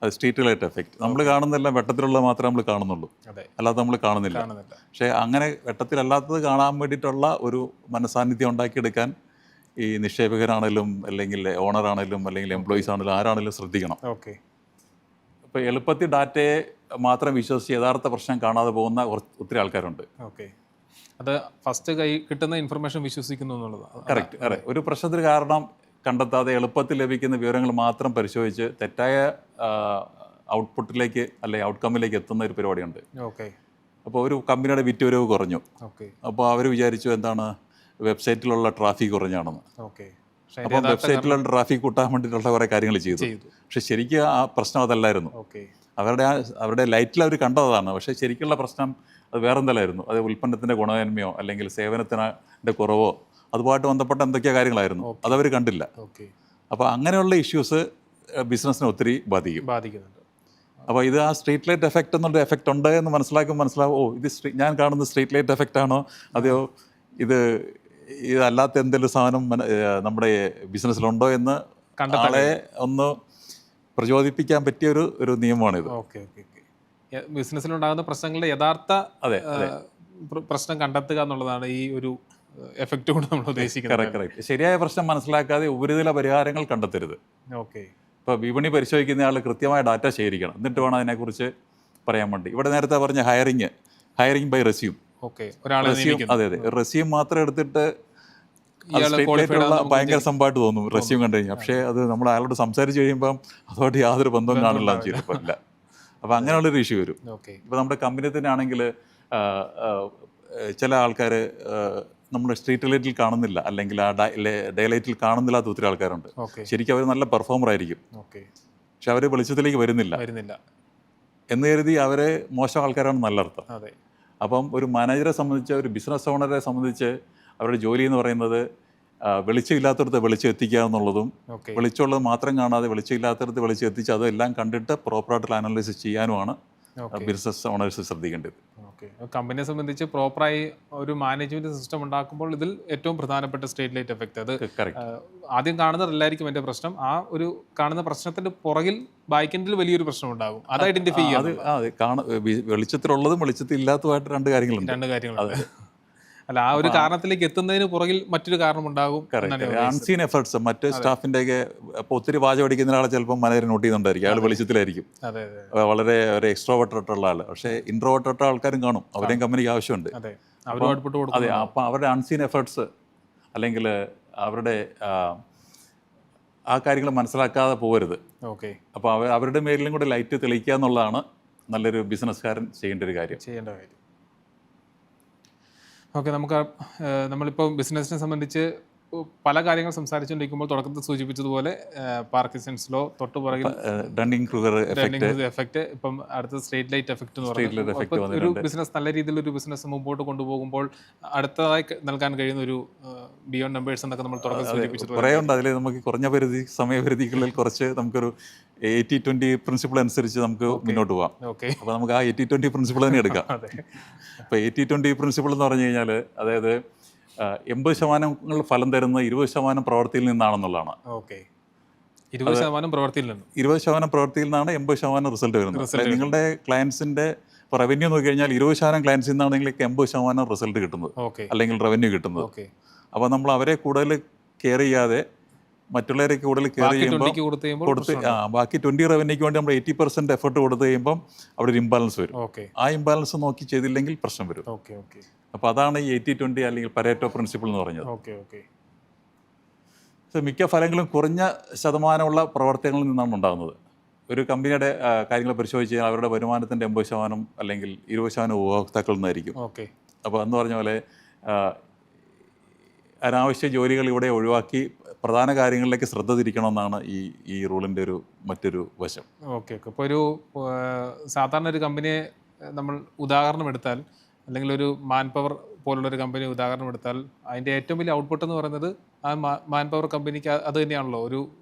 അത് സ്ട്രീറ്റ് ലൈറ്റ് എഫക്റ്റ്. നമ്മൾ കാണുന്നതെല്ലാം വെട്ടത്തിലുള്ള മാത്രമേ നമ്മൾ കാണുന്നുള്ളൂ, അല്ലാതെ നമ്മൾ കാണുന്നില്ല. പക്ഷേ അങ്ങനെ വെട്ടത്തിലല്ലാത്തത് കാണാൻ വേണ്ടിയിട്ടുള്ള ഒരു മനസാന്നിധ്യം ഉണ്ടാക്കിയെടുക്കാൻ ഈ നിക്ഷേപകരാണെങ്കിലും അല്ലെങ്കിൽ ഓണറാണെങ്കിലും അല്ലെങ്കിൽ എംപ്ലോയീസ് ആണെങ്കിലും ആരാണെങ്കിലും ശ്രദ്ധിക്കണം. ഇപ്പോൾ എളുപ്പത്തിൽ ഡാറ്റയെ മാത്രം വിശ്വസിച്ച് യഥാർത്ഥ പ്രശ്നം കാണാതെ പോകുന്ന ഒത്തിരി ആൾക്കാരുണ്ട്.
അത് ഫസ്റ്റ് കൈ കിട്ടുന്ന ഇൻഫർമേഷൻ വിശ്വസിക്കുന്നു എന്നുള്ളതാണ്.
കറക്റ്റ്. അതെ, ഒരു പ്രശ്നത്തിന് കാരണം കണ്ടെത്താതെ എളുപ്പത്തിൽ ലഭിക്കുന്ന വിവരങ്ങൾ മാത്രം പരിശോധിച്ച് തെറ്റായ ഔട്ട്പുട്ടിലേക്ക് അല്ലെങ്കിൽ ഔട്ട്കമ്മിലേക്ക് എത്തുന്ന ഒരു പരിപാടിയുണ്ട്. അപ്പോൾ ഒരു കമ്പനിയുടെ വിറ്റുവരവ് കുറഞ്ഞു, അപ്പോൾ അവർ വിചാരിച്ചു എന്താണ് വെബ്സൈറ്റിലുള്ള ട്രാഫിക് കുറഞ്ഞാണെന്ന്. അപ്പോൾ വെബ്സൈറ്റിലുള്ള ട്രാഫിക് കൂട്ടാൻ വേണ്ടിയിട്ടുള്ള കുറേ കാര്യങ്ങൾ ചെയ്തു. പക്ഷെ ശരിക്കും ആ പ്രശ്നം അതല്ലായിരുന്നു. അവരുടെ ലൈറ്റിൽ അവർ കണ്ടതാണ്. പക്ഷേ ശരിക്കുള്ള പ്രശ്നം അത് വേറെന്തല്ലായിരുന്നു. അത് ഉൽപ്പന്നത്തിൻ്റെ ഗുണമേന്മയോ അല്ലെങ്കിൽ സേവനത്തിൻ്റെ കുറവോ അതുമായിട്ട് ബന്ധപ്പെട്ട എന്തൊക്കെയോ കാര്യങ്ങളായിരുന്നു, അതവർ കണ്ടില്ല. അപ്പോൾ അങ്ങനെയുള്ള ഇഷ്യൂസ് ബിസിനസ്സിനെ ഒത്തിരി ബാധിക്കുന്നുണ്ട്. അപ്പോൾ ഇത് ആ സ്ട്രീറ്റ് ലൈറ്റ് എഫക്റ്റ് എന്നുള്ള എഫക്റ്റ് ഉണ്ട് എന്ന് മനസ്സിലാവും. ഓ, ഇത് ഞാൻ കാണുന്ന സ്ട്രീറ്റ് ലൈറ്റ് എഫക്റ്റ് ആണോ, അതെയോ ഇതല്ലാത്ത എന്തെങ്കിലും സാധനം നമ്മുടെ ബിസിനസ്സിലുണ്ടോ എന്ന് ആളെ ഒന്ന് പ്രചോദിപ്പിക്കാൻ പറ്റിയ ഒരു നിയമമാണിത്.
ബിസിനസ്സിലുണ്ടാകുന്ന പ്രശ്നങ്ങളുടെ യഥാർത്ഥ പ്രശ്നം കണ്ടെത്തുക എന്നുള്ളതാണ് ഈ ഒരു എഫക്റ്റ് കൊണ്ട് നമ്മൾ ഉദ്ദേശിക്കുന്നത്.
ശരിയായ പ്രശ്നം മനസ്സിലാക്കാതെ ഉപരിതല പരിഹാരങ്ങൾ കണ്ടെത്തരുത്. ഇപ്പോൾ വിപണി പരിശോധിക്കുന്ന ആൾ കൃത്യമായ ഡാറ്റ ശേഖരിക്കണം, എന്നിട്ട് വേണം അതിനെക്കുറിച്ച് പറയാൻ വേണ്ടി. ഇവിടെ നേരത്തെ പറഞ്ഞ ഹയറിംഗ് ബൈ റെസ്യൂം. അതെ, റെസ്യൂം മാത്രം എടുത്തിട്ട് ഭയങ്കര സംഭവമായിട്ട് തോന്നും റെസ്യൂം കണ്ടു കഴിഞ്ഞാൽ. പക്ഷേ അത് നമ്മൾ അയാളോട് സംസാരിച്ച് കഴിയുമ്പം അതുമായിട്ട് യാതൊരു ബന്ധവും കാണില്ല ചെയ്തിട്ടില്ല. അപ്പോൾ അങ്ങനെയുള്ളൊരു ഇഷ്യൂ വരും. ഇപ്പോൾ നമ്മുടെ കമ്പനി തന്നെ ആണെങ്കിൽ ചില ആൾക്കാർ നമ്മുടെ സ്ട്രീറ്റ് ലൈറ്റിൽ കാണുന്നില്ല അല്ലെങ്കിൽ ആ ഡേ ലൈറ്റിൽ കാണുന്നില്ലാത്ത ഒത്തിരി ആൾക്കാരുണ്ട്. ശരിക്കും അവർ നല്ല പെർഫോമർ ആയിരിക്കും, പക്ഷെ അവർ വെളിച്ചത്തിലേക്ക് വരുന്നില്ല എന്ന് കരുതി അവരെ മോശം ആൾക്കാരാണ് നല്ല അർത്ഥം. അപ്പം ഒരു മാനേജറെ സംബന്ധിച്ച്, ഒരു ബിസിനസ് ഓണറെ സംബന്ധിച്ച് അവരുടെ ജോലി എന്ന് പറയുന്നത് വെളിച്ചമില്ലാത്തടത്ത് വെളിച്ചം എത്തിക്കുക എന്നുള്ളതും,
ഓക്കെ
വെളിച്ചമുള്ളത് മാത്രം കാണാതെ വെളിച്ചമില്ലാത്തടത്ത് വെളിച്ചം എത്തിച്ച് അതെല്ലാം കണ്ടിട്ട് പ്രോപ്പറായിട്ടുള്ള അനാലിസിസ് ചെയ്യാനുമാണ് ബിസിനസ് ഓണേഴ്സ് ശ്രദ്ധിക്കേണ്ടത്.
ഓക്കെ കമ്പനിയെ സംബന്ധിച്ച് പ്രോപ്പറായി ഒരു മാനേജ്മെന്റ് സിസ്റ്റം ഉണ്ടാക്കുമ്പോൾ ഇതിൽ ഏറ്റവും പ്രധാനപ്പെട്ട സ്ട്രീറ്റ് ലൈറ്റ് എഫക്റ്റ് അത്
കറക്റ്റ്.
ആദ്യം കാണുന്നതല്ലായിരിക്കും എൻ്റെ പ്രശ്നം. ആ ഒരു കാണുന്ന പ്രശ്നത്തിന്റെ പുറകിൽ ബാക്കിൻ്റെ വലിയൊരു പ്രശ്നം ഉണ്ടാകും. അത് ഐഡന്റിഫൈ ചെയ്യാം.
വെളിച്ചത്തിലുള്ളതും വെളിച്ചത്തിൽ ഇല്ലാത്തതുമായിട്ട് രണ്ട് കാര്യങ്ങളുണ്ട്.
രണ്ട് കാര്യങ്ങൾ. അല്ല, ആ ഒരു കാരണത്തിലേക്ക് എത്തുന്നതിന് പുറകിൽ മറ്റൊരു കാരണം ഉണ്ടാകും.
അൺസീൻ എഫേർട്സ് മറ്റ് സ്റ്റാഫിൻ്റെയൊക്കെ ഇപ്പോൾ ഒത്തിരി വാചകം അടിക്കുന്ന ഒരാളെ ചിലപ്പോൾ മനേരെ നോട്ട് ചെയ്യുന്നുണ്ടായിരിക്കും. അയാൾ വെളിച്ചത്തിലായിരിക്കും, വളരെ ഒരു എക്സ്ട്രോവേർട്ടായിട്ടുള്ള ആൾ. പക്ഷേ ഇൻട്രോവേർട്ടായിട്ടുള്ള ആൾക്കാരും കാണും, അവരെയും കമ്പനിക്ക് ആവശ്യമുണ്ട്. അതെ, അപ്പം അവരുടെ അൺസീൻ എഫേർട്സ് അല്ലെങ്കിൽ അവരുടെ ആ കാര്യങ്ങൾ മനസ്സിലാക്കാതെ പോകരുത്.
ഓക്കെ,
അപ്പോൾ അവരുടെ മേലിലും കൂടെ ലൈറ്റ് തെളിയിക്കുക എന്നുള്ളതാണ് നല്ലൊരു ബിസിനസ്സുകാരൻ ചെയ്യേണ്ട ഒരു കാര്യം.
ഓക്കെ, നമ്മളിപ്പോൾ ബിസിനസ്സിനെ സംബന്ധിച്ച് പല കാര്യങ്ങൾ സംസാരിച്ചുകൊണ്ടിരിക്കുമ്പോൾ തുടക്കത്തിൽ സൂചിപ്പിച്ചതുപോലെ പാർക്കിൻസൺസ് ലോ, തൊട്ട് പുറകിൽ
ഡണ്ണിങ് ക്രൂഗർ
എഫക്റ്റ്, ഇപ്പം അടുത്ത സ്ട്രീറ്റ് ലൈറ്റ് എഫക്റ്റ് എന്ന് പറയുന്നത് ഒരു ബിസിനസ് നല്ല രീതിയിൽ ഒരു ബിസിനസ് മുമ്പോട്ട് കൊണ്ടുപോകുമ്പോൾ അടുത്തതായി നൽകാൻ കഴിയുന്ന ഒരു ബിയോണ്ട് നമ്പേഴ്സ് എന്നൊക്കെ നമ്മൾ തുടക്കം സൂചിപ്പിച്ചത്
കുറേ ഉണ്ട്. അതിൽ നമുക്ക് കുറഞ്ഞ സമയപരിധികളിൽ കുറച്ച് നമുക്കൊരു 80-20 പ്രിൻസിപ്പിൾ അനുസരിച്ച് നമുക്ക് മുന്നോട്ട് പോകാം. അപ്പോൾ നമുക്ക് ആ 80-20 പ്രിൻസിപ്പിൾ തന്നെ എടുക്കാം. അപ്പോൾ 80-20 പ്രിൻസിപ്പിൾ എന്ന് പറഞ്ഞു കഴിഞ്ഞാൽ അതായത് 80% ഫലം തരുന്ന 20% പ്രവൃത്തിയിൽ നിന്നാണെന്നുള്ളതാണ്.
20% പ്രവൃത്തിയിൽ
നിന്നാണ് 80% റിസൾട്ട് വരുന്നത്. നിങ്ങളുടെ ക്ലയൻസിന്റെ റവന്യൂ നോക്കി കഴിഞ്ഞാൽ 20% ക്ലയൻസിൽ നിന്നാണ് നിങ്ങൾക്ക് 80% റിസൾട്ട് കിട്ടുന്നത്, അല്ലെങ്കിൽ റവന്യൂ കിട്ടുന്നത്. അപ്പോൾ നമ്മൾ അവരെ കൂടുതൽ കെയർ ചെയ്യാതെ മറ്റുള്ളവരൊക്കെ കൂടുതൽ കെയർ ചെയ്യുമ്പോൾ ബാക്കി 20 റവന്യൂക്ക് വേണ്ടി നമ്മൾ 80% എഫർട്ട് കൊടുത്തു കഴിയുമ്പം അവിടെ ഒരു ഇംബാലൻസ് വരും. ആ ഇംബാലൻസ് നോക്കി ചെയ്തില്ലെങ്കിൽ പ്രശ്നം വരും. അപ്പോൾ അതാണ് ഈ 80-20 അല്ലെങ്കിൽ പരേറ്റോ പ്രിൻസിപ്പിൾ എന്ന് പറഞ്ഞത്. മിക്ക ഫലങ്ങളും കുറഞ്ഞ ശതമാനമുള്ള പ്രവർത്തനങ്ങളിൽ നിന്നാണ് ഉണ്ടാകുന്നത്. ഒരു കമ്പനിയുടെ കാര്യങ്ങൾ പരിശോധിച്ച് കഴിഞ്ഞാൽ അവരുടെ വരുമാനത്തിൻ്റെ 80% അല്ലെങ്കിൽ 20% ഉപഭോക്താക്കളിൽ നിന്നായിരിക്കും. അപ്പോൾ എന്ന് പറഞ്ഞ പോലെ അനാവശ്യ ജോലികൾ ഇവിടെ ഒഴിവാക്കി പ്രധാന കാര്യങ്ങളിലേക്ക് ശ്രദ്ധ തിരിക്കണമെന്നാണ് ഈ റൂളിൻ്റെ മറ്റൊരു വശം.
ഇപ്പോൾ ഒരു സാധാരണ ഒരു കമ്പനിയെ നമ്മൾ ഉദാഹരണം എടുത്താൽ, അല്ലെങ്കിൽ ഒരു മാൻ പവർ പോലുള്ളൊരു കമ്പനി ഉദാഹരണം എടുത്താൽ, അതിൻ്റെ ഏറ്റവും വലിയ ഔട്ട്പുട്ട് എന്ന് പറയുന്നത് ആ മാൻ പവർ കമ്പനിക്ക് അത് തന്നെയാണല്ലോ.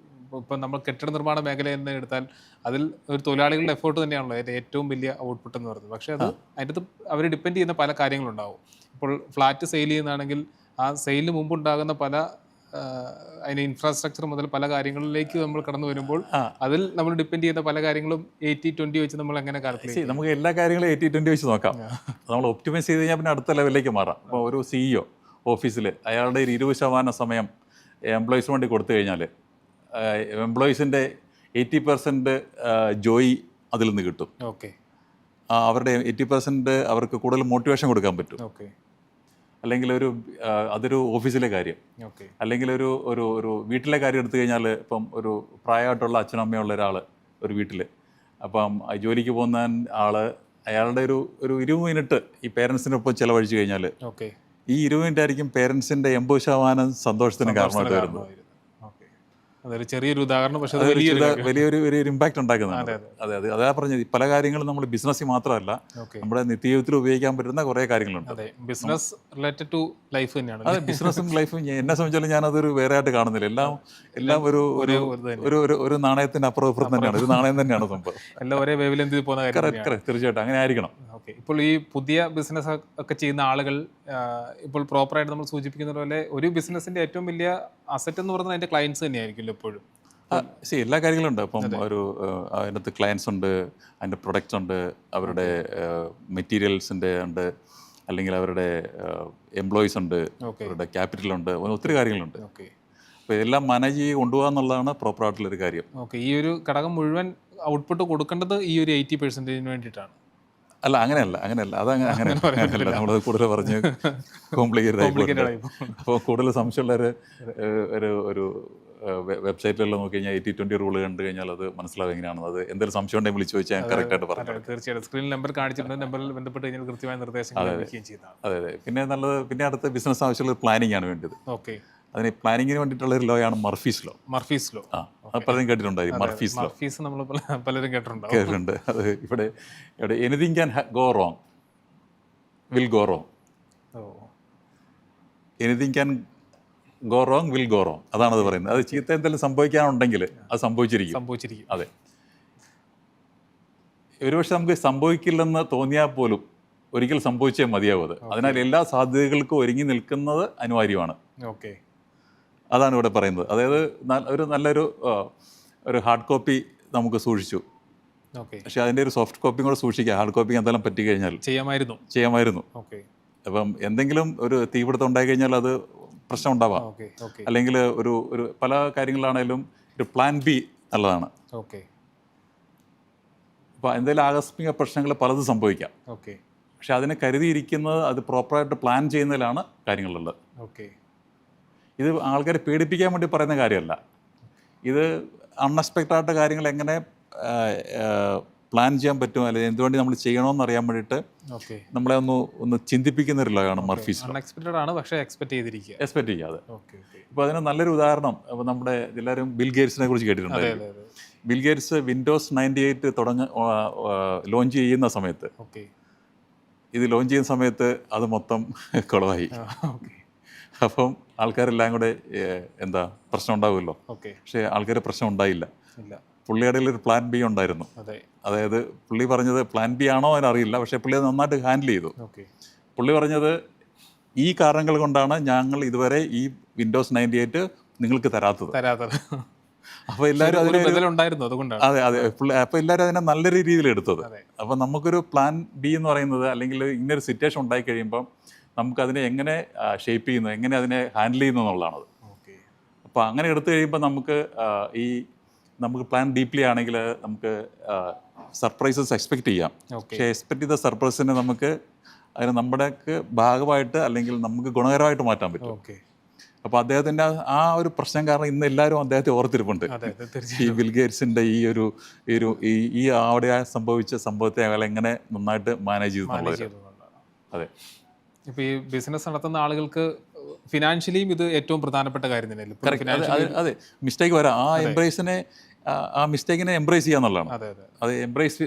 ഇപ്പം നമ്മൾ കെട്ടിട നിർമ്മാണ മേഖല തന്നെ എടുത്താൽ അതിൽ ഒരു തൊഴിലാളികളുടെ എഫേർട്ട് തന്നെയാണല്ലോ അതിൻ്റെ ഏറ്റവും വലിയ ഔട്ട്പുട്ട് എന്ന് പറയുന്നത്. പക്ഷേ അതിൻ്റെ അകത്ത് അവർ ഡിപ്പെൻഡ് ചെയ്യുന്ന പല കാര്യങ്ങളുണ്ടാവും. ഇപ്പോൾ ഫ്ലാറ്റ് സെയിൽ ചെയ്യുന്നതാണെങ്കിൽ ആ സെയിലിന് മുമ്പുണ്ടാകുന്ന പല അതിന് ഇൻഫ്രാസ്ട്രക്ചർ മുതൽ പല കാര്യങ്ങളിലേക്ക് നമ്മൾ കടന്നു വരുമ്പോൾ അതിൽ നമ്മൾ ഡിപ്പെൻഡ് ചെയ്യുന്ന പല കാര്യങ്ങളും 80-20 വെച്ച് നമ്മൾ എങ്ങനെ കാൽക്കുലേറ്റ് ചെയ്യും?
നമുക്ക് എല്ലാ കാര്യങ്ങളും 80-20 വെച്ച് നോക്കാം. നമ്മൾ ഒപ്റ്റിമൈസ് ചെയ്ത് കഴിഞ്ഞാൽ പിന്നെ അടുത്ത ലെവലിലേക്ക് മാറാം. അപ്പോൾ ഒരു CEO ഓഫീസിൽ അയാളുടെ ഒരു 20% സമയം എംപ്ലോയീസിന് വേണ്ടി കൊടുത്തു കഴിഞ്ഞാൽ എംപ്ലോയീസിൻ്റെ 80% ജോയി അതിൽ നിന്ന് കിട്ടും. അവരുടെ 80% അവർക്ക് കൂടുതൽ മോട്ടിവേഷൻ കൊടുക്കാൻ പറ്റും. അല്ലെങ്കിൽ അതൊരു ഓഫീസിലെ കാര്യം, അല്ലെങ്കിൽ ഒരു വീട്ടിലെ കാര്യം എടുത്തു കഴിഞ്ഞാൽ ഇപ്പം ഒരു പ്രായമായിട്ടുള്ള അച്ഛനും അമ്മയുള്ള ഒരാൾ ഒരു വീട്ടിൽ, അപ്പം ജോലിക്ക് പോകുന്ന അയാളുടെ ഒരു 20 മിനിറ്റ് ഈ പേരൻസിനൊപ്പം ചിലവഴിച്ച് കഴിഞ്ഞാൽ ഈ 20 മിനിറ്റ് ആയിരിക്കും പേരൻസിൻ്റെ 80% സന്തോഷത്തിന് കാരണമായിട്ട് വരുന്നത്.
അതൊരു ചെറിയൊരു ഉദാഹരണം, പക്ഷേ
വലിയൊരു ഇമ്പാക്ട് ഉണ്ടാക്കുന്നുണ്ട്. അതാ പറഞ്ഞത്, പല കാര്യങ്ങളും നമ്മൾ ബിസിനസ്സിൽ മാത്രമല്ല നമ്മുടെ നിത്യജീവിതത്തിൽ ഉപയോഗിക്കാൻ പറ്റുന്ന കുറേ കാര്യങ്ങളുണ്ട്.
ബിസിനസ് റിലേറ്റഡ് ടു ലൈഫ് തന്നെയാണ്.
അതെ, ബിസിനസ്സും ലൈഫും എന്നെ സംബന്ധിച്ചാലും ഞാനതൊരു വേറെ ആയിട്ട് കാണുന്നില്ല. എല്ലാം ഒരു നാണയത്തിന് അപ്പുറം തന്നെയാണ്. ഇത് നാണയം തന്നെയാണ് സംഭവം.
എല്ലാം ഒരേ വേവ്ലെങ്തിൽ പോകുന്ന കാര്യം.
തീർച്ചയായിട്ടും അങ്ങനെ ആയിരിക്കണം.
ഇപ്പോൾ ഈ പുതിയ ബിസിനസ് ഒക്കെ ചെയ്യുന്ന ആളുകൾ ഇപ്പോൾ പ്രോപ്പറായിട്ട് നമ്മൾ സൂചിപ്പിക്കുന്ന പോലെ ഒരു ബിസിനസ്സിന്റെ ഏറ്റവും വലിയ അസറ്റ് എന്ന് പറയുന്നത് അതിന്റെ ക്ലയൻസ് തന്നെയായിരിക്കുമല്ലോ എപ്പോഴും.
എല്ലാ കാര്യങ്ങളും ഉണ്ട്. ഇപ്പം അതിനകത്ത് ക്ലയൻസ് ഉണ്ട്, അതിൻ്റെ പ്രൊഡക്ട്സ് ഉണ്ട്, അവരുടെ മെറ്റീരിയൽസിൻ്റെ ഉണ്ട്, അല്ലെങ്കിൽ അവരുടെ എംപ്ലോയീസ് ഉണ്ട്, അവരുടെ ക്യാപിറ്റലുണ്ട്, ഒത്തിരി കാര്യങ്ങളുണ്ട്. അപ്പോൾ ഇതെല്ലാം മാനേജ് ചെയ്ത് കൊണ്ടുപോകുക എന്നുള്ളതാണ് പ്രോപ്പറായിട്ടുള്ളൊരു കാര്യം.
ഈ ഒരു ഘടകം മുഴുവൻ ഔട്ട്പുട്ട് കൊടുക്കേണ്ടത് ഈ ഒരു 80% വേണ്ടിയിട്ടാണ്.
അല്ല, അങ്ങനെയല്ല. അങ്ങനെയല്ല, നമ്മളത് കൂടുതൽ പറഞ്ഞ് കോംപ്ലിക്കേറ്റഡ് ആയി. അപ്പോൾ കൂടുതൽ സംശയമുള്ള ഒരു വെബ്സൈറ്റിലെല്ലാം നോക്കി കഴിഞ്ഞാൽ 80-20 റൂൾ കണ്ടു കഴിഞ്ഞാൽ അത് മനസ്സിലാവും എങ്ങനെയാണ്. അത് എന്തെങ്കിലും സംശയം ഉണ്ടെങ്കിൽ വിളിച്ചു ചോദിച്ചാൽ കറക്റ്റായിട്ട് പറഞ്ഞു.
തീർച്ചയായിട്ടും സ്ക്രീനിൽ നമ്പർ കാണിച്ചിട്ടുണ്ട്. നമ്പറിൽ ബന്ധപ്പെട്ട് കഴിഞ്ഞാൽ കൃത്യമായ നിർദ്ദേശങ്ങൾ ലഭിക്കുകയും ചെയ്തതാണ്.
അതെ. പിന്നെ അടുത്ത ബിസിനസ് ആവശ്യമുള്ള പ്ലാനിങ് ആണ് വേണ്ടത്. അതിന് പ്ലാനിങ്ങിന് വേണ്ടിയിട്ടുള്ള ഒരു ലോ ആണ് മർഫീസ് ലോ. അത് പലരും കേട്ടിട്ടുണ്ടായിരിക്കും.
മർഫീസ് നമ്മൾ പലരും
കേട്ടിട്ടുണ്ട്. അത് ഇവിടെ anything can go wrong will go wrong. Anything can go wrong will go wrong, അതാണ് അത് പറയുന്നത്. അത് ചീത്ത എന്തെങ്കിലും സംഭവിക്കാനുണ്ടെങ്കിൽ അത് സംഭവിച്ചിരിക്കും. അതെ, ഒരുപക്ഷെ നമുക്ക് സംഭവിക്കില്ലെന്ന് തോന്നിയാൽ പോലും ഒരിക്കൽ സംഭവിച്ചേ മതിയാവും അത്. അതിനാൽ എല്ലാ സാധ്യതകൾക്കും ഒരുങ്ങി നിൽക്കുന്നത് അനിവാര്യമാണ്.
ഓക്കെ,
അതാണ് ഇവിടെ പറയുന്നത്. അതായത് ഒരു നല്ലൊരു ഒരു ഹാർഡ് കോപ്പി നമുക്ക് സൂക്ഷിച്ചു, പക്ഷെ അതിൻ്റെ ഒരു സോഫ്റ്റ് കോപ്പിയും കൂടെ സൂക്ഷിക്കുക. ഹാർഡ് കോപ്പി എന്തെങ്കിലും പറ്റിക്കഴിഞ്ഞാൽ ചെയ്യാമായിരുന്നു. അപ്പം എന്തെങ്കിലും ഒരു തീപിടുത്തം ഉണ്ടായി കഴിഞ്ഞാൽ അത് പ്രശ്നം ഉണ്ടാവാം. അല്ലെങ്കിൽ ഒരു പല കാര്യങ്ങളിലാണേലും ഒരു പ്ലാൻ ബി നല്ലതാണ്. അപ്പോൾ എന്തെങ്കിലും ആകസ്മിക പ്രശ്നങ്ങൾ പലതും സംഭവിക്കാം. പക്ഷെ അതിനെ കരുതിയിരിക്കുന്നത്, അത് പ്രോപ്പറായിട്ട് പ്ലാൻ ചെയ്യുന്നതിലാണ് കാര്യങ്ങളുള്ളത്. ഇത് ആൾക്കാരെ പേടിപ്പിക്കാൻ വേണ്ടി പറയുന്ന കാര്യമല്ല. ഇത് അൺഎക്സ്പെക്റ്റഡ് ആയിട്ട് കാര്യങ്ങൾ എങ്ങനെ പ്ലാൻ ചെയ്യാൻ പറ്റും, അല്ലെങ്കിൽ എന്തുവേണ്ടി നമ്മൾ ചെയ്യണമെന്ന് അറിയാൻ വേണ്ടിയിട്ട് നമ്മളെ ഒന്ന് ചിന്തിപ്പിക്കുന്ന ഒരു ലോയാണ് മർഫീസ് ലോ. എക്സ്പെക്ട് ചെയ്യാതെ. ഇപ്പോൾ അതിന് നല്ലൊരു ഉദാഹരണം, അപ്പോൾ നമ്മുടെ എല്ലാവരും ബിൽ ഗേറ്റ്സിനെ കുറിച്ച് കേട്ടിട്ടുണ്ടായിരുന്നു. ബിൽ ഗേറ്റ്സ് വിൻഡോസ് 98 ലോഞ്ച് ചെയ്യുന്ന സമയത്ത്, ഇത് ലോഞ്ച് ചെയ്യുന്ന സമയത്ത് അത് മൊത്തം കുളമായി. അപ്പം ആൾക്കാരെല്ലാം കൂടെ എന്താ പ്രശ്നം ഉണ്ടാവുമല്ലോ. പക്ഷേ ആൾക്കാർ പ്രശ്നം ഉണ്ടായില്ല. പുള്ളിയുടെ ഒരു പ്ലാൻ ബി ഉണ്ടായിരുന്നു. അതായത് പുള്ളി പറഞ്ഞത് പ്ലാൻ ബി ആണോ എന്നറിയില്ല, പക്ഷേ പുള്ളി അത് നന്നായിട്ട് ഹാൻഡിൽ ചെയ്തു. പുള്ളി പറഞ്ഞത് ഈ കാരണങ്ങൾ കൊണ്ടാണ് ഞങ്ങൾ ഇതുവരെ ഈ വിൻഡോസ് 98 നിങ്ങൾക്ക് തരാത്തത്. അപ്പോൾ എല്ലാവരും അതെ, അപ്പോൾ എല്ലാവരും അതിനെ നല്ലൊരു രീതിയിൽ എടുത്തത്. അപ്പോൾ നമുക്കൊരു പ്ലാൻ ബി എന്ന് പറയുന്നത്, അല്ലെങ്കിൽ ഇങ്ങനൊരു സിറ്റുവേഷൻ ഉണ്ടായി കഴിയുമ്പം നമുക്കതിനെ എങ്ങനെ ഷേപ്പ് ചെയ്യുന്നു, എങ്ങനെ അതിനെ ഹാൻഡിൽ ചെയ്യുന്നു എന്നുള്ളതാണത്. അപ്പോൾ അങ്ങനെ എടുത്തു കഴിയുമ്പോൾ നമുക്ക് പ്ലാൻ ഡീപ്ലി ആണെങ്കിൽ നമുക്ക് സർപ്രൈസസ് എക്സ്പെക്റ്റ് ചെയ്യാം. പക്ഷേ എക്സ്പെക്ട് ചെയ്ത സർപ്രൈസിനെ നമുക്ക് അതിന് നമ്മുടെ ഭാഗമായിട്ട് അല്ലെങ്കിൽ നമുക്ക് ഗുണകരമായിട്ട് മാറ്റാൻ പറ്റും. അപ്പോൾ അദ്ദേഹത്തിൻ്റെ ആ ഒരു പ്രശ്നം കാരണം ഇന്ന് എല്ലാവരും അദ്ദേഹത്തെ ഓർത്തിരിപ്പുണ്ട്. ഈ ബിൽ ഗേറ്റ്സിൻ്റെ ഈ അവിടെ സംഭവിച്ച സംഭവത്തെ അയാൾ എങ്ങനെ നന്നായിട്ട് മാനേജ് ചെയ്തു. അതെ,
ഇപ്പോൾ ഈ ബിസിനസ് നടത്തുന്ന ആളുകൾക്ക് ഫിനാൻഷ്യലിയും ഇത് ഏറ്റവും പ്രധാനപ്പെട്ട കാര്യം തന്നെയല്ലേ.
അതെ, മിസ്റ്റേക്ക് വരാം. ആ മിസ്റ്റേക്കിനെ എംബ്രേസ് ചെയ്യാന്നുള്ളതാണ്. അത് എംബ്രേസ്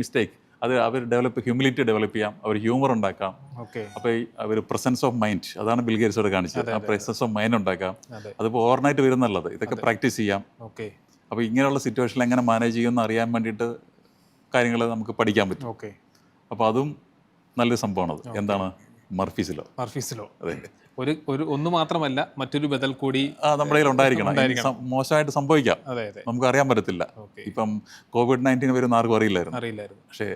മിസ്റ്റേക്ക്, അത് അവർ ഹ്യൂമിലിറ്റി ഡെവലപ്പ് ചെയ്യാം, അവർ ഹ്യൂമർ ഉണ്ടാക്കാം. അപ്പോൾ അവർ പ്രസൻസ് ഓഫ് മൈൻഡ്, അതാണ് ബിൽ ഗേറ്റ്സോട് കാണിച്ചത്. ആ പ്രസൻസ് ഓഫ് മൈൻഡ് ഉണ്ടാക്കാം. അതിപ്പോൾ ഓവർനൈറ്റ് വരുന്നുള്ളത്, ഇതൊക്കെ പ്രാക്ടീസ് ചെയ്യാം. അപ്പോൾ ഇങ്ങനെയുള്ള സിറ്റുവേഷനിൽ എങ്ങനെ മാനേജ് ചെയ്യുമെന്ന് അറിയാൻ വേണ്ടിയിട്ട് കാര്യങ്ങൾ നമുക്ക് പഠിക്കാൻ പറ്റും. അപ്പോൾ അതും നല്ലൊരു സംഭവമാണത്. എന്താണ് മർഫീസ് ലോ. അതെ,
ഒന്ന് മാത്രമല്ല, മറ്റൊരു ബദൽ കൂടി
നമ്മുടെ കയ്യിൽ ഉണ്ടായിരിക്കണം. മോശമായിട്ട് സംഭവിക്കാം, നമുക്ക് അറിയാൻ പറ്റത്തില്ല. ഇപ്പം COVID-19 വരുന്ന ആർക്കും അറിയില്ലായിരുന്നു. പക്ഷേ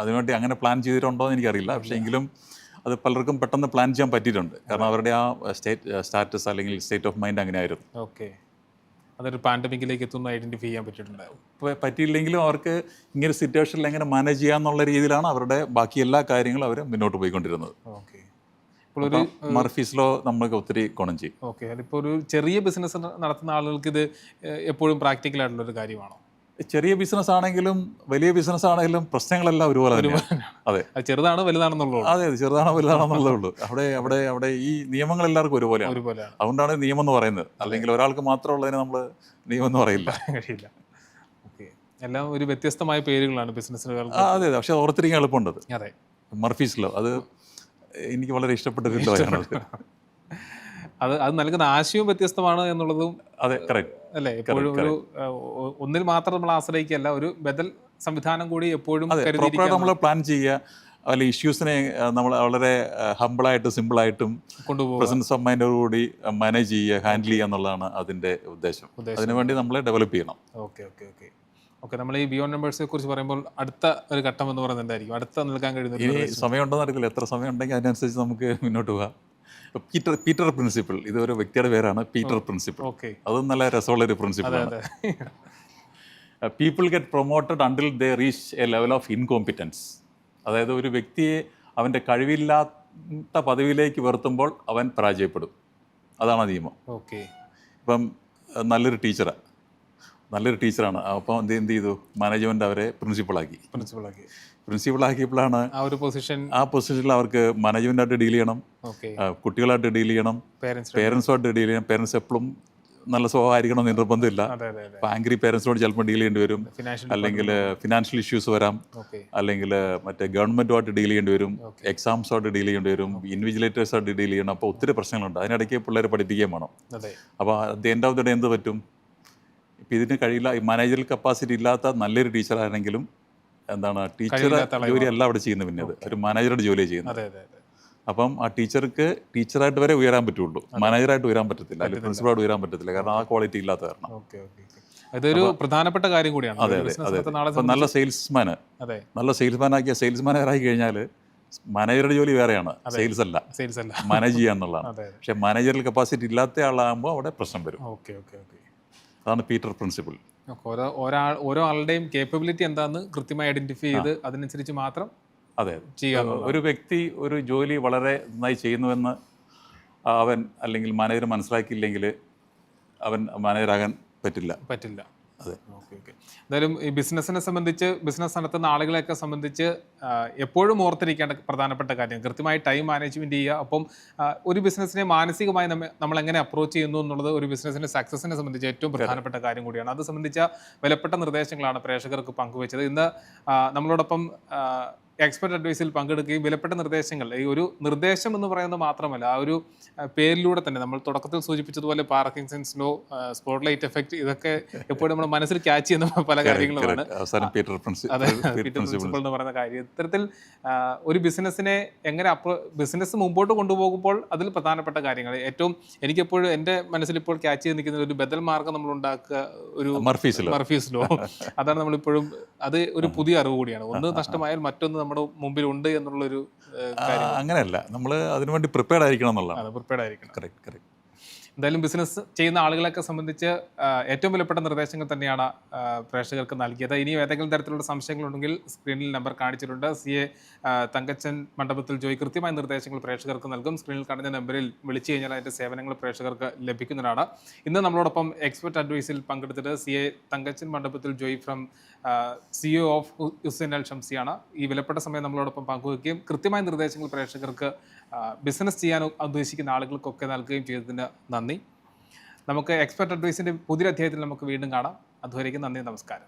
അതിനുവേണ്ടി അങ്ങനെ പ്ലാൻ ചെയ്തിട്ടുണ്ടോ എന്ന് എനിക്കറിയില്ല. പക്ഷേ എങ്കിലും അത് പലർക്കും പെട്ടെന്ന് പ്ലാൻ ചെയ്യാൻ പറ്റിയിട്ടുണ്ട്. കാരണം അവരുടെ ആ സ്റ്റാറ്റസ് അല്ലെങ്കിൽ സ്റ്റേറ്റ് ഓഫ് മൈൻഡ് അങ്ങനെ ആയിരുന്നു.
അതൊരു പാൻഡമിക്കിലേക്ക് എത്തുന്ന ഐഡന്റിഫൈ ചെയ്യാൻ പറ്റിയിട്ടുണ്ടാവും.
പറ്റിയില്ലെങ്കിലും അവർക്ക് ഇങ്ങനെ സിറ്റുവേഷനിൽ എങ്ങനെ മാനേജ് ചെയ്യാന്നുള്ള രീതിയിലാണ് അവരുടെ ബാക്കി എല്ലാ കാര്യങ്ങളും അവർ മുന്നോട്ട് പോയിക്കൊണ്ടിരുന്നത്. മർഫീസ് ലോ നമ്മൾക്ക് ഒത്തിരി ഗുണം ചെയ്യും.
അതിപ്പോൾ ഒരു ചെറിയ ബിസിനസ് നടത്തുന്ന ആളുകൾക്ക് ഇത് എപ്പോഴും പ്രാക്ടിക്കൽ ആയിട്ടുള്ള ഒരു കാര്യമാണോ?
ചെറിയ ബിസിനസ് ആണെങ്കിലും വലിയ ബിസിനസ് ആണെങ്കിലും പ്രശ്നങ്ങളെല്ലാം ഒരുപോലെ തന്നെയാണ്. അതെ,
ചെറുതാണ് വലുതാണെന്നുള്ളൂ.
അതെ, ചെറുതാണോ വലുതാണെന്നുള്ളേ ഉള്ളൂ. അവിടെ ഈ നിയമങ്ങൾ എല്ലാവർക്കും ഒരുപോലെയാണ്. അതുകൊണ്ടാണ് നിയമം എന്ന് പറയുന്നത്. അല്ലെങ്കിൽ ഒരാൾക്ക് മാത്രമുള്ളതിന് നമ്മൾ നിയമം എന്ന് പറയില്ല.
എല്ലാം ഒരു വ്യത്യസ്തമായ പേരുകളാണ് ബിസിനസ്സുകൾ.
അതെ, പക്ഷെ ഓർത്തിരിക്കാൻ എളുപ്പമുണ്ട്. അതെ, മർഫീസ് ലോ അത് എനിക്ക് വളരെ ഇഷ്ടപ്പെട്ടൊരു ലോ ആണ്.
അത് നൽകുന്ന ആശയവും വ്യത്യസ്തമാണ് എന്നുള്ളതും.
അതെ, കറക്റ്റ്
അല്ലേ. എപ്പോഴും ഒരു ഒന്നിൽ മാത്രം നമ്മൾ ആശ്രയിക്കല്ല, ഒരു ബദൽ സംവിധാനം കൂടി എപ്പോഴും
നമ്മൾ പ്ലാൻ ചെയ്യുക. അതിൽ ഇഷ്യൂസിനെ നമ്മൾ വളരെ ഹമ്പിളായിട്ടും സിമ്പിളായിട്ടും പ്രസൻസ് ഓഫ് മൈൻഡോടുകൂടി മാനേജ് ചെയ്യുക, ഹാൻഡിൽ ചെയ്യുക എന്നുള്ളതാണ് അതിൻ്റെ ഉദ്ദേശം. അതിനുവേണ്ടി നമ്മളെ ഡെവലപ്പ് ചെയ്യണം.
ഓക്കെ, നമ്മൾ ഈ ബിയോണ്ട് നമ്പേഴ്സിനെ കുറിച്ച് പറയുമ്പോൾ അടുത്ത ഒരു ഘട്ടം എന്ന് പറയുന്നത് എന്തായിരിക്കും? അടുത്ത നിൽക്കാൻ കഴിയുന്ന
ഇനി സമയമുണ്ടോന്ന് അറിയില്ല. എത്ര സമയം ഉണ്ടെങ്കിൽ അതിനനുസരിച്ച് നമുക്ക് മുന്നോട്ട് പോകാം. പീറ്റർ പ്രിൻസിപ്പിൾ, ഇതൊരു വ്യക്തിയുടെ പേരാണ്. പീറ്റർ പ്രിൻസിപ്പിൾ, അതും നല്ല രസമുള്ളൊരു പ്രിൻസിപ്പിളാണ്. People get promoted until they reach a level of incompetence. അതായത് ഒരു വ്യക്തിയെ അവൻ്റെ കഴിവില്ലാത്ത പദവിയിലേക്ക് ഉയർത്തുമ്പോൾ അവൻ പരാജയപ്പെടും. അതാണ് നിയമം. ഇപ്പം നല്ലൊരു ടീച്ചറാണ്. അപ്പോൾ എന്ത് ചെയ്തു, മാനേജ്മെൻറ്റ് അവരെ പ്രിൻസിപ്പളാക്കിയപ്പോഴാണ് ആ പൊസിഷനിൽ അവർക്ക് മാനേജ്മെൻറ്റായിട്ട് ഡീൽ ചെയ്യണം, കുട്ടികളായിട്ട് ഡീൽ ചെയ്യണം, പേരൻസുമായിട്ട് ഡീൽ ചെയ്യണം. പേരൻസ് എപ്പോഴും നല്ല സ്വഭാവമായിരിക്കണമെന്ന് നിർബന്ധമില്ല.
അതെ അതെ അതെ
ഇപ്പോൾ ആംഗ്രി പേരൻസിനോട് ചിലപ്പോൾ ഡീൽ ചെയ്യേണ്ടി വരും,
ഫിനാൻഷ്യൽ
അല്ലെങ്കിൽ ഫിനാൻഷ്യൽ ഇഷ്യൂസ് വരാം,
ഓക്കെ
അല്ലെങ്കിൽ മറ്റേ ഗവൺമെൻറ്റുമായിട്ട് ഡീൽ ചെയ്യേണ്ടി വരും, എക്സാംസുമായിട്ട് ഡീൽ ചെയ്യേണ്ടി വരും, ഇൻവിജിലേറ്റേഴ്സായിട്ട് ഡീൽ ചെയ്യണം. അപ്പോൾ ഒത്തിരി പ്രശ്നങ്ങളുണ്ട്. അതിനിടയ്ക്ക് പിള്ളേരെ പഠിപ്പിക്കുകയും വേണം.
അതെ
അപ്പോൾ at the end of the day എന്ത് പറ്റും? ഇപ്പം ഇതിന് കഴിയില്ല. ഈ മാനേജറൽ കപ്പാസിറ്റി ഇല്ലാത്ത നല്ലൊരു ടീച്ചറാണെങ്കിലും ടീച്ചർ ജോലി അല്ല അവിടെ ചെയ്യുന്നത്, പിന്നെ അത് ഒരു മാനേജറുടെ ജോലിയാണ് ചെയ്യുന്നത്.
അതെ അതെ അതെ
അപ്പം ആ ടീച്ചർക്ക് ടീച്ചറായിട്ട് വരെ ഉയരാൻ പറ്റുള്ളൂ, മാനേജറായിട്ട് ഉയരാൻ പറ്റത്തില്ല, അല്ലെങ്കിൽ പ്രിൻസിപ്പളായിട്ട് ഉയരാൻ പറ്റത്തില്ല. കാരണം ആ ക്വാളിറ്റി ഇല്ലാത്ത കാരണം.
ഓക്കെ ഓക്കെ അതൊരു പ്രധാനപ്പെട്ട കാര്യം കൂടിയാണ്.
അതെ അതെ അതെ. അപ്പം നല്ല സെയിൽസ്മാന്,
അതെ
നല്ല സെയിൽസ്മാനാക്കിയ സെയിൽസ് മാനേജറായി കഴിഞ്ഞാൽ മാനേജറുടെ ജോലി വേറെയാണ്, സെയിൽസ് അല്ല,
സെയിൽസ് അല്ല,
മാനേജ് ചെയ്യാന്നുള്ളതാണ്.
അതെ
പക്ഷേ മാനേജറൽ കപ്പാസിറ്റി ഇല്ലാത്ത ആളാകുമ്പോൾ അവിടെ പ്രശ്നം വരും.
ഓക്കെ ഓക്കെ ഓക്കെ
അതാണ് പീറ്റർ പ്രിൻസിപ്പിൾ.
ഓരോ ആളുടെയും കേപ്പബിലിറ്റി എന്താന്ന് കൃത്യമായി ഐഡന്റിഫൈ ചെയ്ത് അതിനനുസരിച്ച് മാത്രം
അതെ ഒരു വ്യക്തി ഒരു ജോലി വളരെ നന്നായി ചെയ്യുന്നുവെന്ന് അവൻ അല്ലെങ്കിൽ മാനേജർ മനസ്സിലാക്കിയില്ലെങ്കിൽ അവൻ മാനേജറാകാൻ പറ്റില്ല. അതെ
ഓക്കെ ഓക്കെ. എന്തായാലും ഈ ബിസിനസ്സിനെ സംബന്ധിച്ച്, ബിസിനസ് നടത്തുന്ന ആളുകളെയൊക്കെ സംബന്ധിച്ച് എപ്പോഴും ഓർത്തിരിക്കേണ്ട പ്രധാനപ്പെട്ട കാര്യം കൃത്യമായി ടൈം മാനേജ്മെൻറ്റ് ചെയ്യുക. അപ്പം ഒരു ബിസിനസ്സിനെ മാനസികമായി നമ്മൾ എങ്ങനെ അപ്രോച്ച് ചെയ്യുന്നു എന്നുള്ളത് ഒരു ബിസിനസ്സിൻ്റെ സക്സസിനെ സംബന്ധിച്ച് ഏറ്റവും പ്രധാനപ്പെട്ട കാര്യം കൂടിയാണ്. അത് സംബന്ധിച്ച വിലപ്പെട്ട നിർദ്ദേശങ്ങളാണ് പ്രേക്ഷകർക്ക് പങ്കുവച്ചത്. ഇന്ന് നമ്മളോടൊപ്പം എക്സ്പെർട്ട് അഡ്വൈസിൽ പങ്കെടുക്കുകയും വിലപ്പെട്ട നിർദ്ദേശങ്ങൾ, ഈ ഒരു നിർദ്ദേശം എന്ന് പറയുന്നത് മാത്രമല്ല, ആ ഒരു പേരിലൂടെ തന്നെ നമ്മൾ തുടക്കത്തിൽ സൂചിപ്പിച്ചതുപോലെ പാർക്കിൻസൺസ് ലോ, സ്പോട്ട്ലൈറ്റ് എഫക്റ്റ്, ഇതൊക്കെ എപ്പോഴും നമ്മുടെ മനസ്സിൽ ക്യാച്ച് ചെയ്യുന്ന പല കാര്യങ്ങളുമാണ്.
പീറ്റർ
അതെ, പീറ്റർ പ്രിൻസിപ്പിൾ എന്ന് പറയുന്ന കാര്യം. ഇത്തരത്തിൽ ഒരു ബിസിനസ്സിനെ എങ്ങനെ ബിസിനസ് മുമ്പോട്ട് കൊണ്ടുപോകുമ്പോൾ അതിൽ പ്രധാനപ്പെട്ട കാര്യങ്ങൾ ഏറ്റവും എനിക്കെപ്പോഴും എൻ്റെ മനസ്സിൽ ഇപ്പോൾ ക്യാച്ച് ചെയ്ത് നിൽക്കുന്ന ഒരു ബദൽ മാർഗം നമ്മൾ ഉണ്ടാക്കുക, ഒരു മർഫീസ് ലോ. അതാണ് നമ്മളിപ്പോഴും, അത് ഒരു പുതിയ അറിവ് കൂടിയാണ്. ഒന്ന് നഷ്ടമായാൽ മറ്റൊന്ന് നമ്മുടെ മുമ്പിൽ ഉണ്ട് എന്നുള്ളൊരു കാര്യം.
അങ്ങനെയല്ല, നമ്മൾ അതിനുവേണ്ടി പ്രിപ്പയർഡ് ആയിരിക്കണം എന്നുള്ളതാണ്.
പ്രിപ്പയർഡ് ആയിരിക്കണം.
കറക്റ്റ്.
എന്തായാലും ബിസിനസ് ചെയ്യുന്ന ആളുകളെയൊക്കെ സംബന്ധിച്ച് ഏറ്റവും വിലപ്പെട്ട നിർദ്ദേശങ്ങൾ തന്നെയാണ് പ്രേക്ഷകർക്ക് നൽകിയത്. ഇനിയും ഏതെങ്കിലും തരത്തിലുള്ള സംശയങ്ങളുണ്ടെങ്കിൽ സ്ക്രീനിൽ നമ്പർ കാണിച്ചിട്ടുണ്ട്. CA തങ്കച്ചൻ മണ്ഡപത്തിൽ ജോയി കൃത്യമായ നിർദ്ദേശങ്ങൾ പ്രേക്ഷകർക്ക് നൽകും. സ്ക്രീനിൽ കാണുന്ന നമ്പറിൽ വിളിച്ചു കഴിഞ്ഞാൽ അതിൻ്റെ സേവനങ്ങൾ പ്രേക്ഷകർക്ക് ലഭിക്കുന്നതാണ്. ഇന്ന് നമ്മളോടൊപ്പം എക്സ്പെർട്ട് അഡ്വൈസിൽ പങ്കെടുത്തത് CA Thankachan Mandapathil Joy from CEO of Hussain Al ഷംസിയാണ്. ഈ വിലപ്പെട്ട സമയം നമ്മളോടൊപ്പം പങ്കുവയ്ക്കുകയും കൃത്യമായ നിർദ്ദേശങ്ങൾ പ്രേക്ഷകർക്ക് ബിസിനസ് ചെയ്യാൻ ഉദ്ദേശിക്കുന്ന ആളുകൾക്കൊക്കെ നൽകുകയും ചെയ്തതിന് നന്ദി. നമുക്ക് എക്സ്പെർട്ട് അഡ്വൈസിൻ്റെ പുതിയ അധ്യായത്തിൽ നമുക്ക് വീണ്ടും കാണാം. അതുവരേക്കും നന്ദി, നമസ്കാരം.